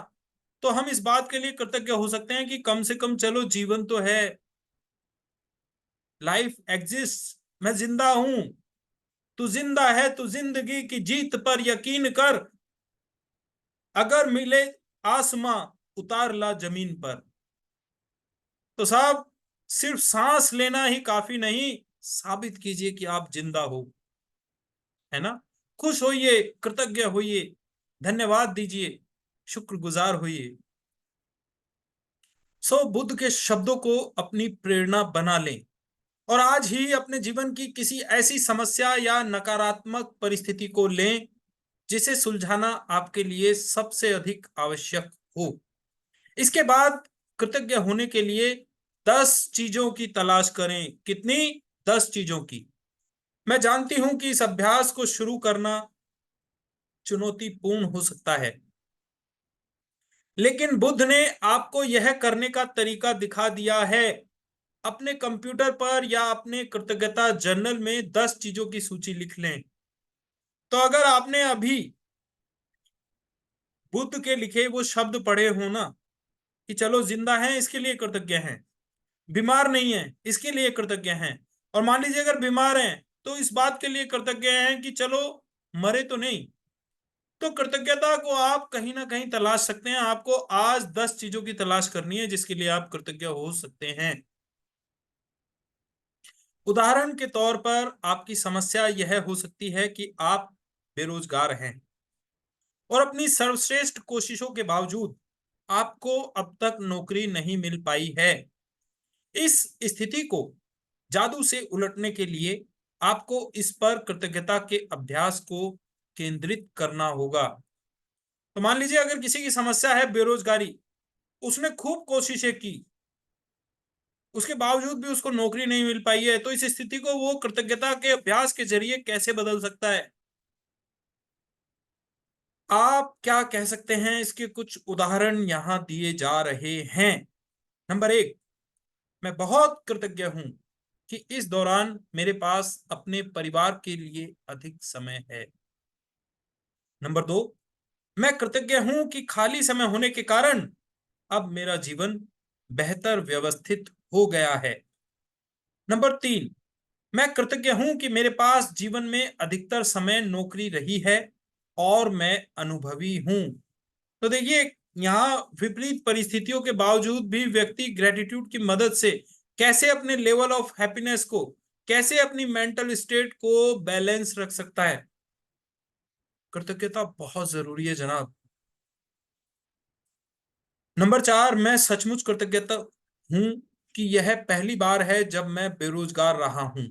तो हम इस बात के लिए कृतज्ञ हो सकते हैं कि कम से कम चलो जीवन तो है, लाइफ एग्जिस्ट, मैं जिंदा हूं। तू जिंदा है तो जिंदगी की जीत पर यकीन कर, अगर मिले आसमां उतार ला जमीन पर। तो साहब, सिर्फ सांस लेना ही काफी नहीं, साबित कीजिए कि आप जिंदा हो, है ना। खुश होइए, कृतज्ञ होइए, धन्यवाद दीजिए, शुक्रगुजार होइए। सो बुद्ध के शब्दों को अपनी प्रेरणा बना लें, और आज ही अपने जीवन की किसी ऐसी समस्या या नकारात्मक परिस्थिति को लें जिसे सुलझाना आपके लिए सबसे अधिक आवश्यक हो। इसके बाद कृतज्ञ होने के लिए 10 चीजों की तलाश करें। कितनी? 10 चीजों की। मैं जानती हूं कि इस अभ्यास को शुरू करना चुनौतीपूर्ण हो सकता है, लेकिन बुद्ध ने आपको यह करने का तरीका दिखा दिया है। अपने कंप्यूटर पर या अपने कृतज्ञता जर्नल में 10 चीजों की सूची लिख लें। तो अगर आपने अभी बुद्ध के लिखे वो शब्द पढ़े हो ना, कि चलो जिंदा हैं इसके लिए कृतज्ञ हैं, बीमार नहीं है इसके लिए कृतज्ञ हैं, और मान लीजिए अगर बीमार हैं तो इस बात के लिए कृतज्ञ हैं कि चलो मरे तो नहीं। तो कृतज्ञता को आप कहीं ना कहीं तलाश सकते हैं। आपको आज 10 चीजों की तलाश करनी है जिसके लिए आप कृतज्ञ हो सकते हैं। उदाहरण के तौर पर आपकी समस्या यह हो सकती है कि आप बेरोजगार हैं और अपनी सर्वश्रेष्ठ कोशिशों के बावजूद आपको अब तक नौकरी नहीं मिल पाई है। इस स्थिति को जादू से उलटने के लिए आपको इस पर कृतज्ञता के अभ्यास को केंद्रित करना होगा। तो मान लीजिए अगर किसी की समस्या है बेरोजगारी, उसने खूब कोशिशें की, उसके बावजूद भी उसको नौकरी नहीं मिल पाई है, तो इस स्थिति को वो कृतज्ञता के अभ्यास के जरिए कैसे बदल सकता है? आप क्या कह सकते हैं, इसके कुछ उदाहरण यहां दिए जा रहे हैं। नंबर 1, मैं बहुत कृतज्ञ हूं कि इस दौरान मेरे पास अपने परिवार के लिए अधिक समय है। नंबर 2, मैं कृतज्ञ हूं कि खाली समय होने के कारण अब मेरा जीवन बेहतर व्यवस्थित हो गया है। नंबर 3, मैं कृतज्ञ हूं कि मेरे पास जीवन में अधिकतर समय नौकरी रही है और मैं अनुभवी हूं। तो देखिए, यहाँ विपरीत परिस्थितियों के बावजूद भी व्यक्ति ग्रेटिट्यूड की मदद से कैसे अपने लेवल ऑफ हैप्पीनेस को, कैसे अपनी मेंटल स्टेट को बैलेंस रख सकता है। कृतज्ञता बहुत जरूरी है जनाब। नंबर 4, मैं सचमुच कृतज्ञता हूं कि यह पहली बार है जब मैं बेरोजगार रहा हूं।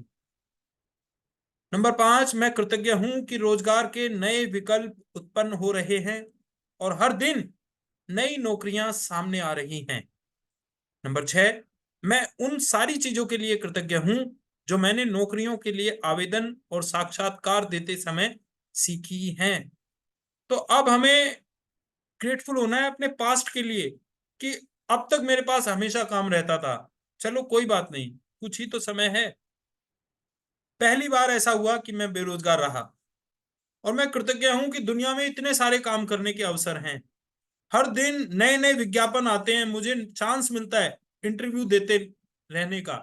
नंबर 5, मैं कृतज्ञ हूं कि रोजगार के नए विकल्प उत्पन्न हो रहे हैं और हर दिन नई नौकरियां सामने आ रही हैं। नंबर 6, मैं उन सारी चीजों के लिए कृतज्ञ हूं जो मैंने नौकरियों के लिए आवेदन और साक्षात्कार देते समय सीखी हैं। तो अब हमें ग्रेटफुल होना है अपने पास्ट के लिए कि अब तक मेरे पास हमेशा काम रहता था, चलो कोई बात नहीं, कुछ ही तो समय है। पहली बार ऐसा हुआ कि मैं बेरोजगार रहा और मैं कृतज्ञ हूं कि दुनिया में इतने सारे काम करने के अवसर हैं। हर दिन नए नए विज्ञापन आते हैं, मुझे चांस मिलता है इंटरव्यू देते रहने का,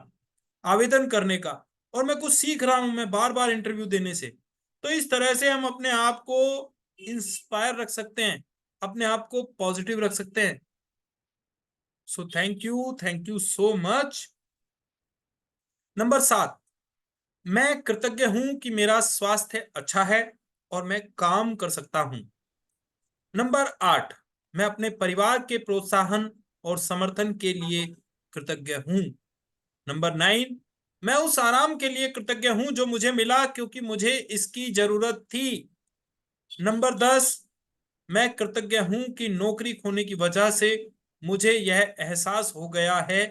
आवेदन करने का, और मैं कुछ सीख रहा हूं मैं बार बार इंटरव्यू देने से। तो इस तरह से हम अपने आप को इंस्पायर रख सकते हैं, अपने आप को पॉजिटिव रख सकते हैं। सो thank you so much. Number 7, मैं कृतज्ञ हूं कि मेरा स्वास्थ्य अच्छा है और मैं काम कर सकता हूं। नंबर 8, मैं अपने परिवार के प्रोत्साहन और समर्थन के लिए कृतज्ञ हूं। नंबर 9, मैं उस आराम के लिए कृतज्ञ हूं जो मुझे मिला क्योंकि मुझे इसकी जरूरत थी। नंबर 10, मैं कृतज्ञ हूं कि नौकरी खोने की वजह से मुझे यह एहसास हो गया है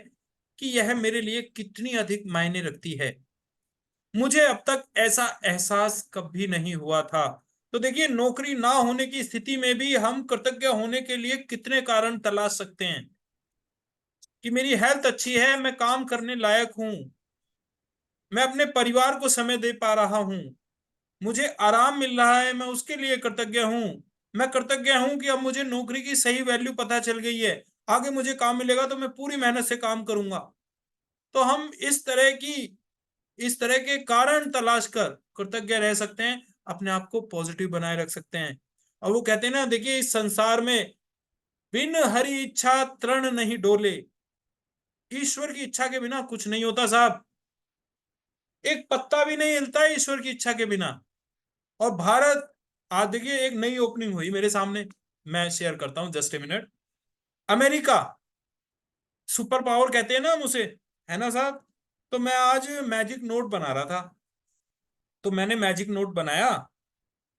कि यह मेरे लिए कितनी अधिक मायने रखती है। मुझे अब तक ऐसा एहसास कभी नहीं हुआ था। तो देखिए, नौकरी ना होने की स्थिति में भी हम कृतज्ञ होने के लिए कितने कारण तलाश सकते हैं कि मेरी हेल्थ अच्छी है, मैं काम करने लायक हूं, मैं अपने परिवार को समय दे पा रहा हूं, मुझे आराम मिल रहा है, मैं उसके लिए कृतज्ञ हूं। मैं कृतज्ञ हूं कि अब मुझे नौकरी की सही वैल्यू पता चल गई है, आगे मुझे काम मिलेगा तो मैं पूरी मेहनत से काम करूंगा। तो हम इस तरह के कारण तलाश कर कृतज्ञ रह सकते हैं, अपने आप को पॉजिटिव बनाए रख सकते हैं। और वो कहते हैं ना, देखिए इस संसार में बिन हरि इच्छा तृण नहीं डोले। ईश्वर की इच्छा के बिना कुछ नहीं होता साहब, एक पत्ता भी नहीं हिलता है ईश्वर की इच्छा के बिना। और भारत, आज देखिए एक नई ओपनिंग हुई मेरे सामने, मैं शेयर करता हूं, just a minute. America super power कहते हैं ना हम उसे, है ना साहब। तो मैं आज मैजिक नोट बना रहा था, तो मैंने मैजिक नोट बनाया,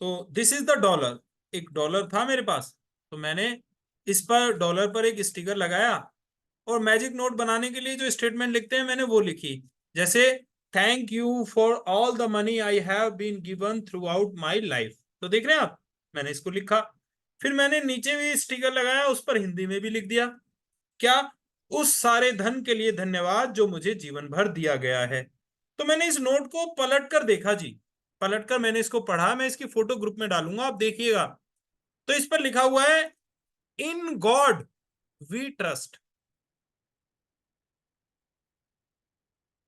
तो दिस इज द डॉलर। एक डॉलर था मेरे पास, तो मैंने इस पर डॉलर पर एक स्टिकर लगाया और मैजिक नोट बनाने के लिए जो स्टेटमेंट लिखते हैं मैंने वो लिखी, जैसे thank you for all the money I have been given throughout my life. तो देख रहे हैं आप, मैंने इसको लिखा। फिर मैंने नीचे भी स्टिकर लगाया, उस पर हिंदी में भी लिख दिया, क्या? उस सारे धन के लिए धन्यवाद जो मुझे जीवन भर दिया गया है। तो मैंने इस नोट को पलट कर देखा जी, पलट कर मैंने इसको पढ़ा, मैं इसकी फोटो ग्रुप में डालूंगा, आप देखिएगा। तो इस पर लिखा हुआ है, इन गॉड वी ट्रस्ट।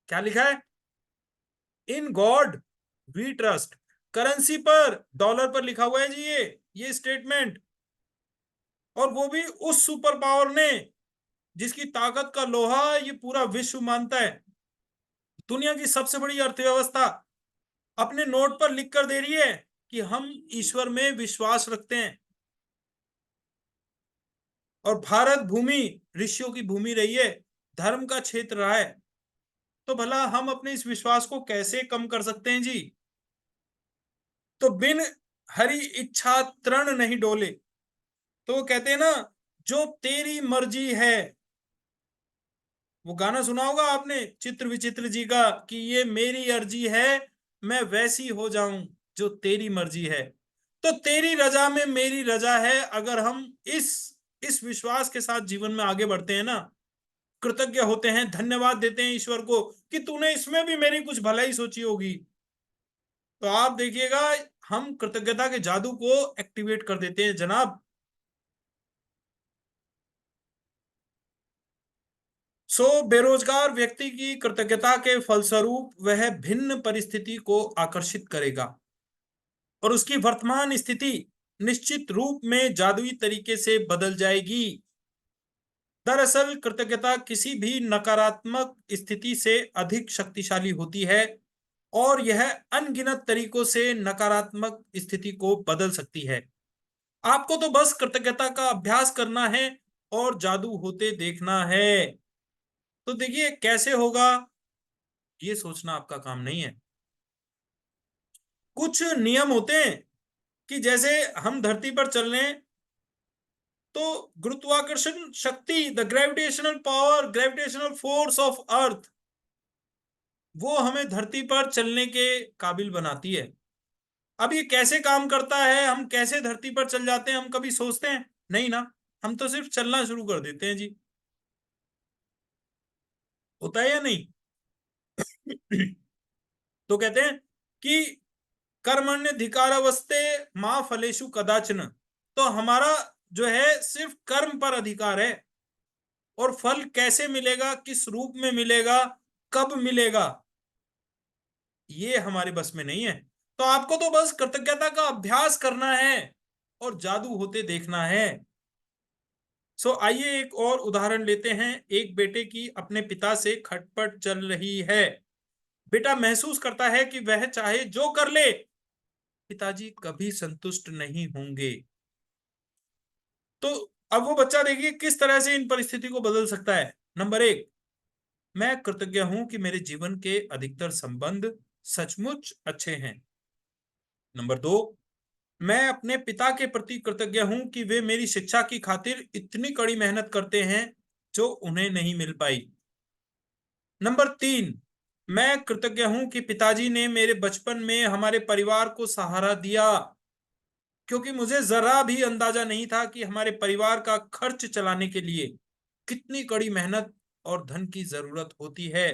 क्या लिखा है? In God we trust. Currency पर, डॉलर पर लिखा हुआ है जी ये स्टेटमेंट। और वो भी उस सुपर पावर ने जिसकी ताकत का लोहा ये पूरा विश्व मानता है। दुनिया की सबसे बड़ी अर्थव्यवस्था अपने नोट पर लिख कर दे रही है कि हम ईश्वर में विश्वास रखते हैं। और भारत भूमि ऋषियों की भूमि रही है, धर्म का क्षेत्र रहा है। तो भला हम अपने इस विश्वास को कैसे कम कर सकते हैं जी? तो बिन हरि इच्छा तृण नहीं डोले। तो वो कहते हैं ना, जो तेरी मर्जी है। वो गाना सुना होगा आपने चित्र विचित्र जी का कि ये मेरी अर्जी है, मैं वैसी हो जाऊं जो तेरी मर्जी है। तो तेरी रजा में मेरी रजा है। अगर हम इस विश्वास के साथ जीवन में आगे बढ़ते हैं ना, कृतज्ञ होते हैं, धन्यवाद देते हैं ईश्वर को कि तूने इसमें भी मेरी कुछ भलाई सोची होगी, तो आप देखिएगा हम कृतज्ञता के जादू को एक्टिवेट कर देते हैं जनाब। बेरोजगार व्यक्ति की कृतज्ञता के फलस्वरूप वह भिन्न परिस्थिति को आकर्षित करेगा और उसकी वर्तमान स्थिति निश्चित रूप में जादुई तरीके से बदल जाएगी। दरअसल कृतज्ञता किसी भी नकारात्मक स्थिति से अधिक शक्तिशाली होती है और यह अनगिनत तरीकों से नकारात्मक स्थिति को बदल सकती है। आपको तो बस कृतज्ञता का अभ्यास करना है और जादू होते देखना है। तो देखिए कैसे होगा, ये सोचना आपका काम नहीं है। कुछ नियम होते हैं कि जैसे हम धरती पर चल रहे हैं तो गुरुत्वाकर्षण शक्ति, the gravitational power, gravitational force of earth, वो हमें धरती पर चलने के काबिल बनाती है। अब ये कैसे काम करता है, हम कैसे धरती पर चल जाते हैं, हम कभी सोचते हैं नहीं ना। हम तो सिर्फ चलना शुरू कर देते हैं जी। होता है या नहीं? तो कहते हैं कि कर्मण्यधिकारवस्थे मां फलेषु कदाचन। तो हमारा जो है सिर्फ कर्म पर अधिकार है, और फल कैसे मिलेगा, किस रूप में मिलेगा, कब मिलेगा, ये हमारे बस में नहीं है। तो आपको तो बस कृतज्ञता का अभ्यास करना है और जादू होते देखना है। आइए एक और उदाहरण लेते हैं। एक बेटे की अपने पिता से खटपट चल रही है। बेटा महसूस करता है कि वह चाहे जो कर ले पिताजी कभी संतुष्ट नहीं होंगे। तो अब वो बच्चा देखिए किस तरह से इन परिस्थिति को बदल सकता है। नंबर एक, मैं कृतज्ञ हूं कि मेरे जीवन के अधिकतर संबंध सचमुच अच्छे हैं। नंबर दो, मैं अपने पिता के प्रति कृतज्ञ हूं कि वे मेरी शिक्षा की खातिर इतनी कड़ी मेहनत करते हैं जो उन्हें नहीं मिल पाई। नंबर तीन, मैं कृतज्ञ हूं कि पिताजी ने मेरे बचपन में हमारे परिवार को सहारा दिया, क्योंकि मुझे जरा भी अंदाजा नहीं था कि हमारे परिवार का खर्च चलाने के लिए कितनी कड़ी मेहनत और धन की जरूरत होती है।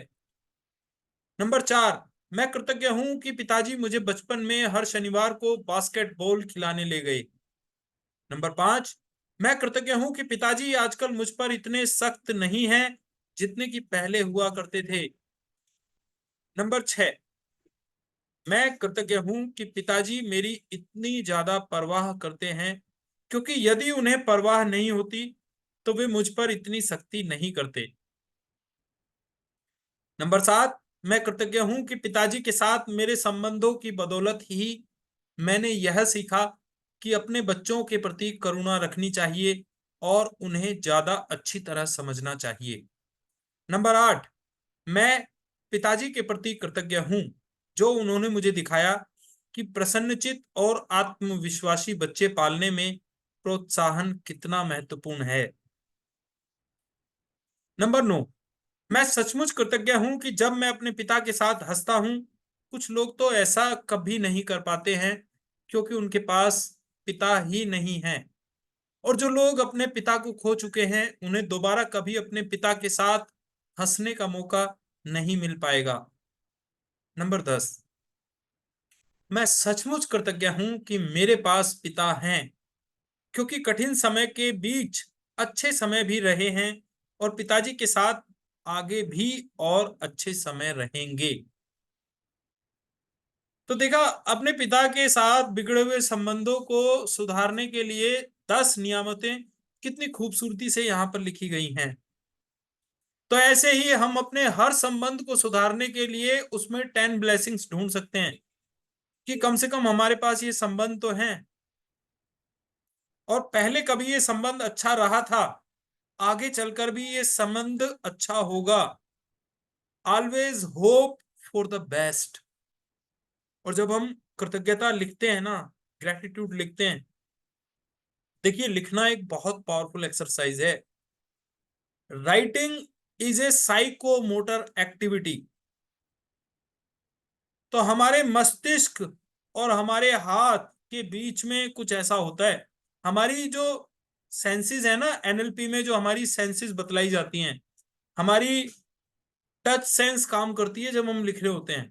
नंबर चार, मैं कृतज्ञ हूं कि पिताजी मुझे बचपन में हर शनिवार को बास्केटबॉल खिलाने ले गए। नंबर पांच, मैं कृतज्ञ हूं कि पिताजी आजकल मुझ पर इतने सख्त नहीं हैं जितने कि पहले हुआ करते थे। नंबर छह, मैं कृतज्ञ हूं कि पिताजी मेरी इतनी ज्यादा परवाह करते हैं, क्योंकि यदि उन्हें परवाह नहीं होती तो वे मुझ पर इतनी सख्ती नहीं करते। नंबर सात, मैं कृतज्ञ हूं कि पिताजी के साथ मेरे संबंधों की बदौलत ही मैंने यह सीखा कि अपने बच्चों के प्रति करुणा रखनी चाहिए और उन्हें ज्यादा अच्छी तरह समझना चाहिए। नंबर आठ, मैं पिताजी के प्रति कृतज्ञ हूं जो उन्होंने मुझे दिखाया कि प्रसन्नचित और आत्मविश्वासी बच्चे पालने में प्रोत्साहन कितना महत्वपूर्ण है। नंबर नौ, मैं सचमुच कृतज्ञ हूं कि जब मैं अपने पिता के साथ हंसता हूं। कुछ लोग तो ऐसा कभी नहीं कर पाते हैं क्योंकि उनके पास पिता ही नहीं है। और जो लोग अपने पिता को खो चुके हैं उन्हें दोबारा कभी अपने पिता के साथ हंसने का मौका नहीं मिल पाएगा। नंबर 10, मैं सचमुच कृतज्ञ हूं कि मेरे पास पिता हैं, क्योंकि कठिन समय के बीच अच्छे समय भी रहे हैं और पिताजी के साथ आगे भी और अच्छे समय रहेंगे। तो देखा, अपने पिता के साथ बिगड़े हुए संबंधों को सुधारने के लिए 10 नियामतें कितनी खूबसूरती से यहाँ पर लिखी गई हैं। तो ऐसे ही हम अपने हर संबंध को सुधारने के लिए उसमें 10 ब्लेसिंग्स ढूंढ सकते हैं कि कम से कम हमारे पास ये संबंध तो हैं, और पहले कभी ये संबंध अच्छा रहा था, आगे चलकर भी ये संबंध अच्छा होगा। Always hope for the best. और जब हम कृतज्ञता लिखते हैं ना, ग्रेटिट्यूड लिखते हैं, देखिए लिखना एक बहुत पावरफुल एक्सरसाइज है। Writing is a psychomotor activity. तो हमारे मस्तिष्क और हमारे हाथ के बीच में कुछ ऐसा होता है, हमारी जो सेंसेस है ना, एनएलपी में जो हमारी सेंसेस बतलाई जाती हैं, हमारी टच सेंस काम करती है जब हम लिख रहे होते हैं।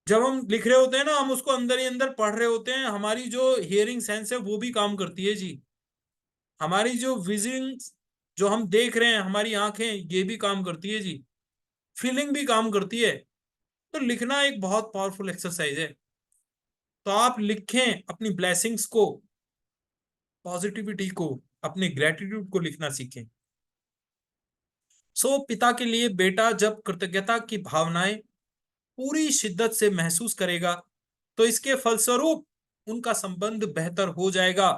जब हम लिख रहे होते हैं ना, हम उसको अंदर ही अंदर पढ़ रहे होते हैं। हमारी जो हियरिंग सेंस है वो भी काम करती है जी। हमारी जो विजन, जो हम देख रहे हैं, हमारी आंखें, ये भी काम करती है जी। फीलिंग भी काम करती है। तो लिखना एक बहुत पावरफुल एक्सरसाइज है। तो आप लिखें अपनी ब्लेसिंग्स को, पॉजिटिविटी को, अपने ग्रेटिट्यूड को लिखना सीखें। पिता के लिए बेटा जब कृतज्ञता की भावनाएं पूरी शिद्दत से महसूस करेगा, तो इसके फलस्वरूप उनका संबंध बेहतर हो जाएगा।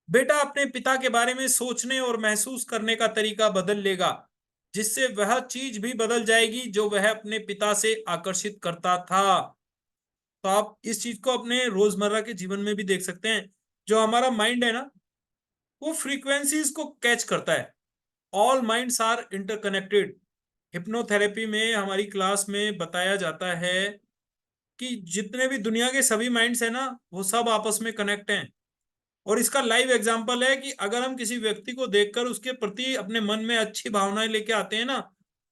बेटा अपने पिता के बारे में सोचने और महसूस करने का तरीका बदल लेगा, जिससे वह चीज भी बदल जाएगी जो वह अपने पिता से आकर्षित करता था। तो आप इस चीज को अपने रोजमर्रा के जीवन में भी देख सकते हैं। जो हमारा माइंड है ना, वो फ्रीक्वेंसीज को कैच करता है। All minds are interconnected. Hypnotherapy में हमारी क्लास में बताया जाता है कि जितने भी दुनिया के सभी माइंड्स है ना, वो सब आपस में कनेक्ट हैं। और इसका लाइव एग्जांपल है कि अगर हम किसी व्यक्ति को देखकर उसके प्रति अपने मन में अच्छी भावनाएं लेके आते हैं ना,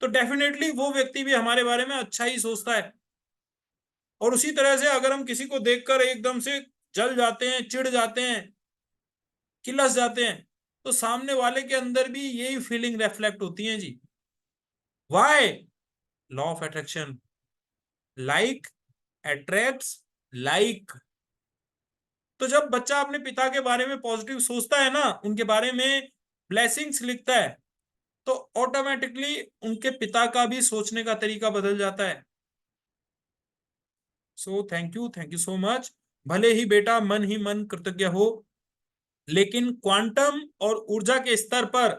तो डेफिनेटली वो व्यक्ति भी हमारे बारे में अच्छा ही सोचता है। और उसी तरह से अगर हम किसी को देखकर एकदम से जल जाते हैं, चिढ़ जाते हैं, किलस जाते हैं, तो सामने वाले के अंदर भी यही फीलिंग रिफ्लेक्ट होती है जी। Why? Law of attraction. Like attracts like. तो जब बच्चा अपने पिता के बारे में पॉजिटिव सोचता है ना, उनके बारे में ब्लेसिंग्स लिखता है, तो ऑटोमेटिकली उनके पिता का भी सोचने का तरीका बदल जाता है। Thank you so much. भले ही बेटा मन ही मन कृतज्ञ हो, लेकिन क्वांटम और ऊर्जा के स्तर पर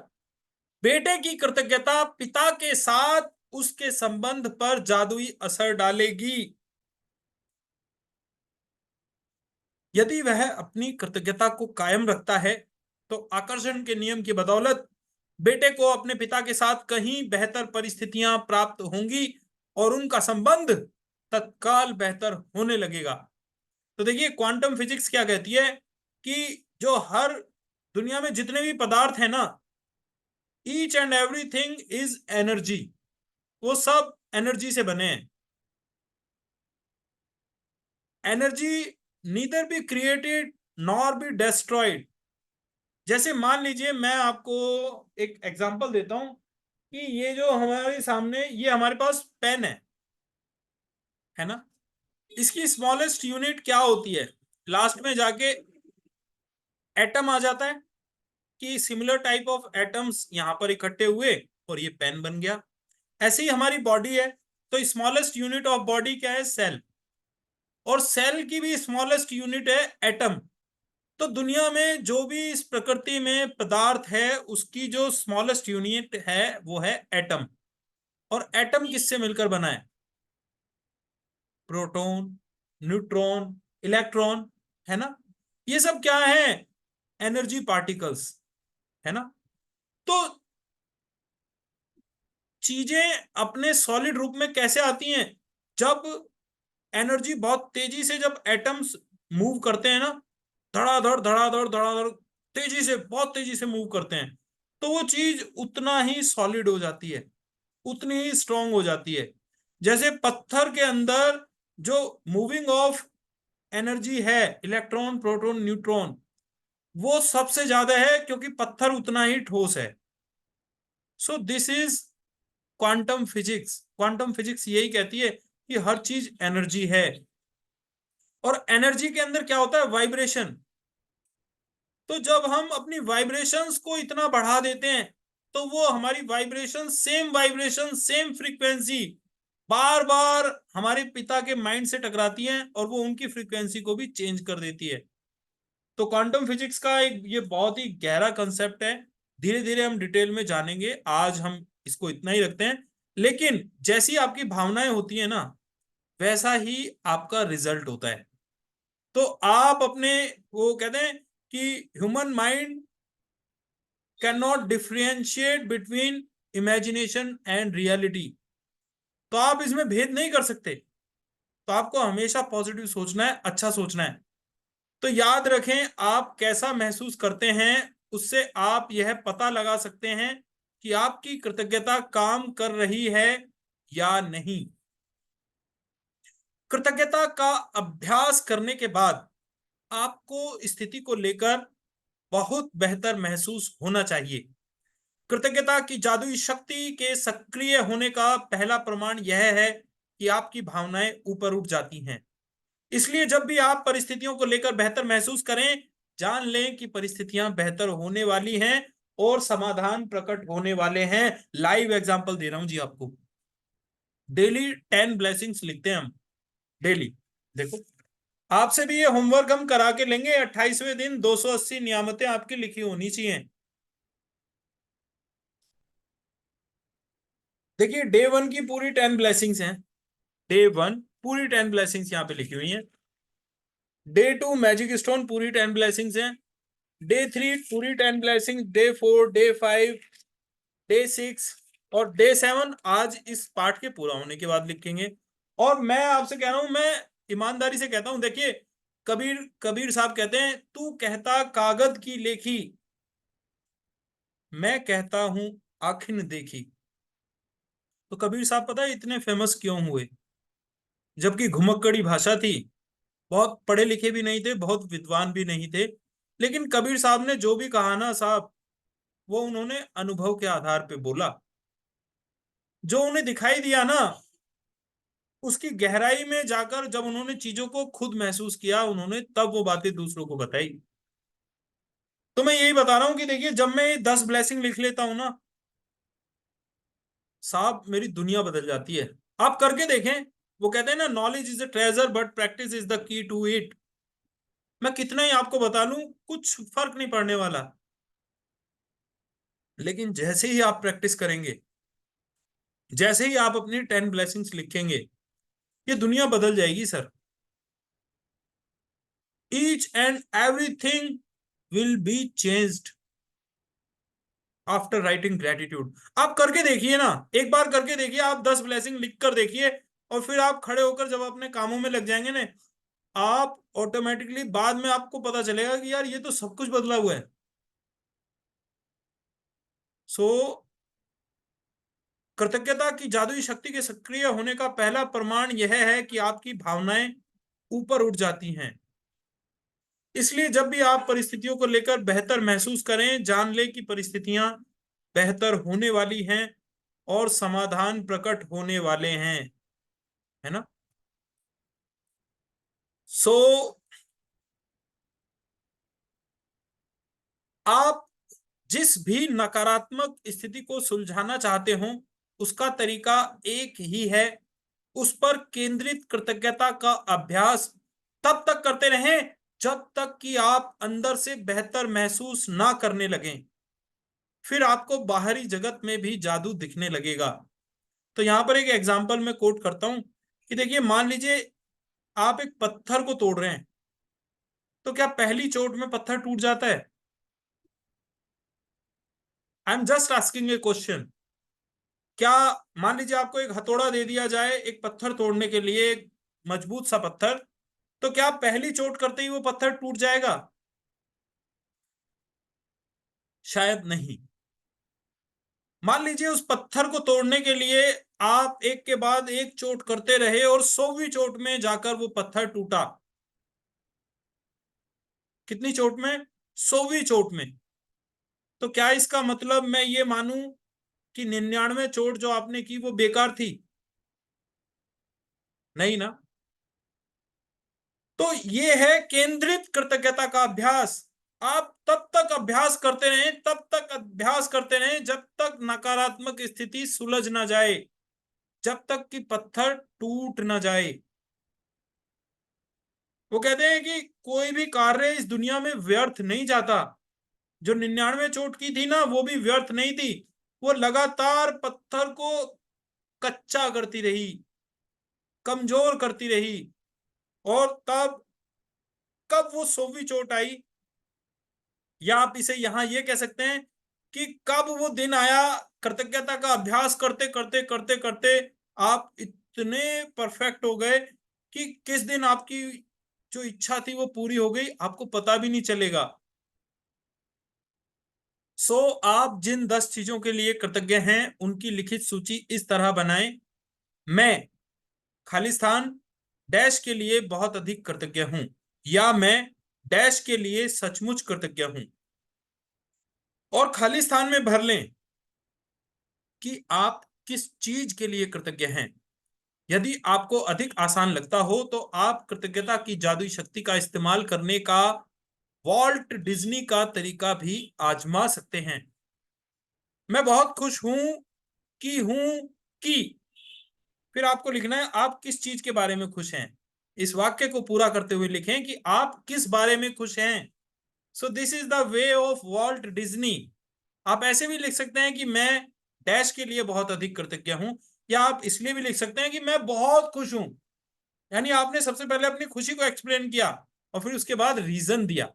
बेटे की कृतज्ञता पिता के साथ उसके संबंध पर जादुई असर डालेगी। यदि वह अपनी कृतज्ञता को कायम रखता है, तो आकर्षण के नियम की बदौलत बेटे को अपने पिता के साथ कहीं बेहतर परिस्थितियां प्राप्त होंगी और उनका संबंध तत्काल बेहतर होने लगेगा। तो देखिए, क्वांटम फिजिक्स क्या कहती है कि जो हर दुनिया में जितने भी पदार्थ है ना, each and everything is energy. वो सब एनर्जी से बने हैं। Energy neither be created nor be destroyed. जैसे मान लीजिए, मैं आपको एक एग्जांपल देता हूं कि ये जो हमारे सामने, ये हमारे पास पेन है ना, इसकी स्मॉलेस्ट यूनिट क्या होती है? लास्ट में जाके एटम आ जाता है कि सिमिलर टाइप ऑफ एटम्स यहां पर इकट्ठे हुए और ये पेन बन गया। ऐसे ही हमारी बॉडी है, तो स्मॉलेस्ट यूनिट ऑफ बॉडी क्या है? सेल। और सेल की भी स्मॉलेस्ट यूनिट है एटम। तो दुनिया में जो भी इस प्रकृति में पदार्थ है, उसकी जो स्मॉलेस्ट यूनिट है वो है एटम। और एटम किससे मिलकर बना है? प्रोटॉन, न्यूट्रॉन, इलेक्ट्रॉन, है ना। ये सब क्या है? एनर्जी पार्टिकल्स, है ना। तो चीजें अपने सॉलिड रूप में कैसे आती हैं? जब एनर्जी बहुत तेजी से, जब एटम्स मूव करते हैं ना, धड़ाधड़ धड़ाधड़ धड़ाधड़, तेजी से, बहुत तेजी से मूव करते हैं, तो वो चीज उतना ही सॉलिड हो जाती है, उतनी ही स्ट्रांग हो जाती है। जैसे पत्थर के अंदर जो मूविंग ऑफ एनर्जी है, इलेक्ट्रॉन, प्रोटॉन, न्यूट्रॉन, वो सबसे ज्यादा है क्योंकि पत्थर उतना ही ठोस है। So this is quantum physics. Quantum physics यही कहती है कि हर चीज एनर्जी है। और एनर्जी के अंदर क्या होता है? वाइब्रेशन। तो जब हम अपनी वाइब्रेशंस को इतना बढ़ा देते हैं तो वो हमारी वाइब्रेशन सेम फ्रीक्वेंसी बार बार हमारे पिता के माइंड से टकराती हैं और वो उनकी फ्रीक्वेंसी को भी चेंज कर देती है। तो क्वांटम फिजिक्स का एक ये बहुत ही गहरा कंसेप्ट है। धीरे धीरे हम डिटेल में जानेंगे, आज हम इसको इतना ही रखते हैं। लेकिन जैसी आपकी भावनाएं होती है ना, वैसा ही आपका रिजल्ट होता है। तो आप अपने, वो कहते हैं कि human mind can not differentiate between imagination and reality. तो आप इसमें भेद नहीं कर सकते। तो आपको हमेशा पॉजिटिव सोचना है, अच्छा सोचना है। तो याद रखें, आप कैसा महसूस करते हैं उससे आप यह पता लगा सकते हैं कि आपकी कृतज्ञता काम कर रही है या नहीं। कृतज्ञता का अभ्यास करने के बाद आपको स्थिति को लेकर बहुत बेहतर महसूस होना चाहिए। कृतज्ञता की जादुई शक्ति के सक्रिय होने का पहला प्रमाण यह है कि आपकी भावनाएं ऊपर उठ जाती हैं। इसलिए जब भी आप परिस्थितियों को लेकर बेहतर महसूस करें, जान लें कि परिस्थितियां बेहतर होने वाली हैं और समाधान प्रकट होने वाले हैं। लाइव एग्जांपल दे रहा हूं जी आपको। डेली 10 ब्लेसिंग्स लिखते हैं हम, डेली। देखो, आपसे भी ये होमवर्क हम करा के लेंगे। 28वें दिन 280 नियामतें आपकी लिखी होनी चाहिए। देखिए, डे 1 की पूरी 10 ब्लेसिंग्स हैं। डे 1 पूरी 10 ब्लेसिंग्स यहाँ पे लिखी हुई हैं। डे 2 मैजिक स्टोन पूरी 10 ब्लेसिंग्स हैं। डे 3 पूरी 10 ब्लेसिंग। डे 4, डे 5, डे 6 और डे 7 आज इस पाठ के पूरा होने के बाद लिखेंगे। और मैं आपसे कह रहा हूं, मैं ईमानदारी से कहता हूं, देखिए, कबीर कबीर साहब कहते हैं, तू कहता कागज की लेखी, मैं कहता हूं आखिन देखी। तो कबीर साहब पता है इतने फेमस क्यों हुए? जबकि घुमक्कड़ी भाषा थी, बहुत पढ़े लिखे भी नहीं थे, बहुत विद्वान भी नहीं थे। लेकिन कबीर साहब ने जो भी कहा ना साहब, वो उन्होंने अनुभव के आधार पे बोला। जो उन्हें दिखाई दिया ना, उसकी गहराई में जाकर जब उन्होंने चीजों को खुद महसूस किया, उन्होंने तब वो बातें दूसरों को बताई। तो मैं यही बता रहा हूं कि देखिए, जब मैं 10 ब्लेसिंग लिख लेता हूं ना साहब, मेरी दुनिया बदल जाती है। आप करके देखें। वो कहते हैं ना, knowledge is a treasure but practice is the key to it. मैं कितना ही आपको बता लूं, कुछ फर्क नहीं पड़ने वाला। लेकिन जैसे ही आप प्रैक्टिस करेंगे, जैसे ही आप अपनी 10 ब्लेसिंग्स लिखेंगे, ये दुनिया बदल जाएगी sir. Each and everything will be changed after writing gratitude. आप करके देखिए ना, एक बार करके देखिए, आप 10 ब्लेसिंग लिख कर देखिए। और फिर आप खड़े होकर जब अपने कामों में लग जाएंगे ना, आप ऑटोमेटिकली बाद में आपको पता चलेगा कि यार, ये तो सब कुछ बदला हुआ है। सो कृतज्ञता की जादुई शक्ति के सक्रिय होने का पहला प्रमाण यह है कि आपकी भावनाएं ऊपर उठ जाती हैं। इसलिए जब भी आप परिस्थितियों को लेकर बेहतर महसूस करें, जान लें कि परिस्थितियां बेहतर होने वाली हैं और समाधान प्रकट होने वाले हैं। है ना? सो आप जिस भी नकारात्मक स्थिति को सुलझाना चाहते हो, उसका तरीका एक ही है। उस पर केंद्रित कृतज्ञता का अभ्यास तब तक करते रहें जब तक कि आप अंदर से बेहतर महसूस ना करने लगें। फिर आपको बाहरी जगत में भी जादू दिखने लगेगा। तो यहां पर एक एग्जांपल मैं कोट करता हूं कि देखिए, मान लीजिए आप एक पत्थर को तोड़ रहे हैं, तो क्या पहली चोट में पत्थर टूट जाता है? I am just asking A question. क्या, मान लीजिए आपको एक हथौड़ा दे दिया जाए एक पत्थर तोड़ने के लिए, एक मजबूत सा पत्थर, तो क्या पहली चोट करते ही वो पत्थर टूट जाएगा? शायद नहीं। मान लीजिए उस पत्थर को तोड़ने के लिए आप एक के बाद एक चोट करते रहे और 100वीं चोट में जाकर वो पत्थर टूटा। कितनी चोट में? 100वीं चोट में। तो क्या इसका मतलब मैं ये मानूं कि 99 चोट जो आपने की वो बेकार थी? नहीं ना। तो ये है केंद्रित कृतज्ञता का अभ्यास। आप तब तक अभ्यास करते रहें, तब तक अभ्यास करते रहें जब तक नकारात्मक स्थिति सुलझ ना जाए, जब तक कि पत्थर टूट ना जाए। वो कहते हैं कि कोई भी कार्य इस दुनिया में व्यर्थ नहीं जाता। जो 99 चोट की थी ना, वो भी व्यर्थ नहीं थी। वो लगातार पत्थर को कच्चा करती रही, कमजोर करती रही। और तब कब वो 100वीं चोट आई, या आप इसे यहां ये कह सकते हैं कि कब वो दिन आया, कृतज्ञता का अभ्यास करते करते करते करते आप इतने परफेक्ट हो गए कि किस दिन आपकी जो इच्छा थी वो पूरी हो गई, आपको पता भी नहीं चलेगा। आप जिन 10 चीजों के लिए कृतज्ञ हैं उनकी लिखित सूची इस तरह बनाएं। मैं खाली स्थान डैश के लिए बहुत अधिक कृतज्ञ हूं, या मैं डैश के लिए सचमुच कृतज्ञ हूं। और खाली स्थान में भर लें कि आप किस चीज के लिए कृतज्ञ हैं। यदि आपको अधिक आसान लगता हो तो आप कृतज्ञता की जादुई शक्ति का इस्तेमाल करने का वॉल्ट डिज्नी का तरीका भी आजमा सकते हैं। मैं बहुत खुश हूं कि फिर आपको लिखना है आप किस चीज के बारे में खुश हैं। इस वाक्य को पूरा करते हुए लिखें कि आप किस बारे में खुश हैं। सो this is the way of Walt Disney. आप ऐसे भी लिख सकते हैं कि मैं डैश के लिए बहुत अधिक कृतज्ञ हूं, या आप इसलिए भी लिख सकते हैं कि मैं बहुत खुश हूं। यानी आपने सबसे पहले अपनी खुशी को एक्सप्लेन किया और फिर उसके बाद रीजन दिया।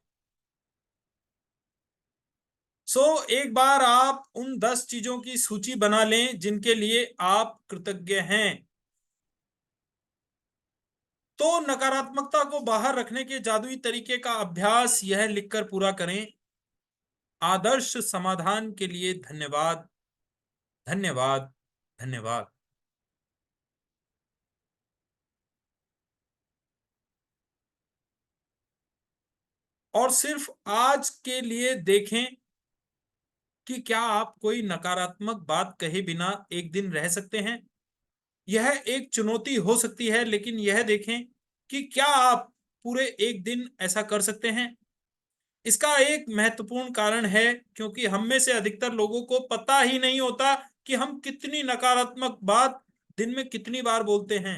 एक बार आप उन 10 चीजों की सूची बना लें जिनके लिए आप कृतज्ञ हैं, तो नकारात्मकता को बाहर रखने के जादुई तरीके का अभ्यास यह लिखकर पूरा करें। आदर्श समाधान के लिए धन्यवाद, धन्यवाद, धन्यवाद। और सिर्फ आज के लिए देखें कि क्या आप कोई नकारात्मक बात कहे बिना एक दिन रह सकते हैं। यह एक चुनौती हो सकती है, लेकिन यह देखें कि क्या आप पूरे एक दिन ऐसा कर सकते हैं। इसका एक महत्वपूर्ण कारण है क्योंकि हम में से अधिकतर लोगों को पता ही नहीं होता कि हम कितनी नकारात्मक बात दिन में कितनी बार बोलते हैं।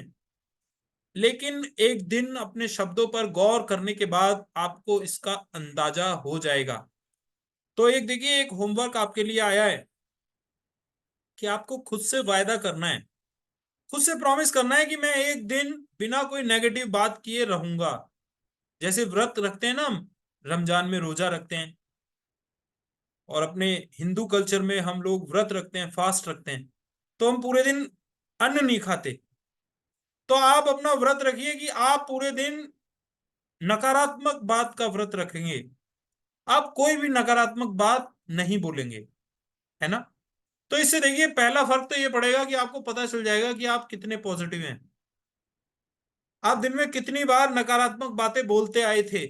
लेकिन एक दिन अपने शब्दों पर गौर करने के बाद आपको इसका अंदाजा हो जाएगा। तो एक देखिए, एक होमवर्क आपके लिए आया है कि आपको खुद से वायदा करना है, खुद से प्रॉमिस करना है कि मैं एक दिन बिना कोई नेगेटिव बात किए रहूंगा। जैसे व्रत रखते हैं ना, हम रमजान में रोजा रखते हैं, और अपने हिंदू कल्चर में हम लोग व्रत रखते हैं, फास्ट रखते हैं, तो हम पूरे दिन अन्न नहीं खाते। तो आप अपना व्रत रखिए कि आप पूरे दिन नकारात्मक बात का व्रत रखेंगे। आप कोई भी नकारात्मक बात नहीं बोलेंगे, है ना। तो इससे देखिए, पहला फर्क तो ये पड़ेगा कि आपको पता चल जाएगा कि आप कितने पॉजिटिव हैं। आप दिन में कितनी बार नकारात्मक बातें बोलते आए थे।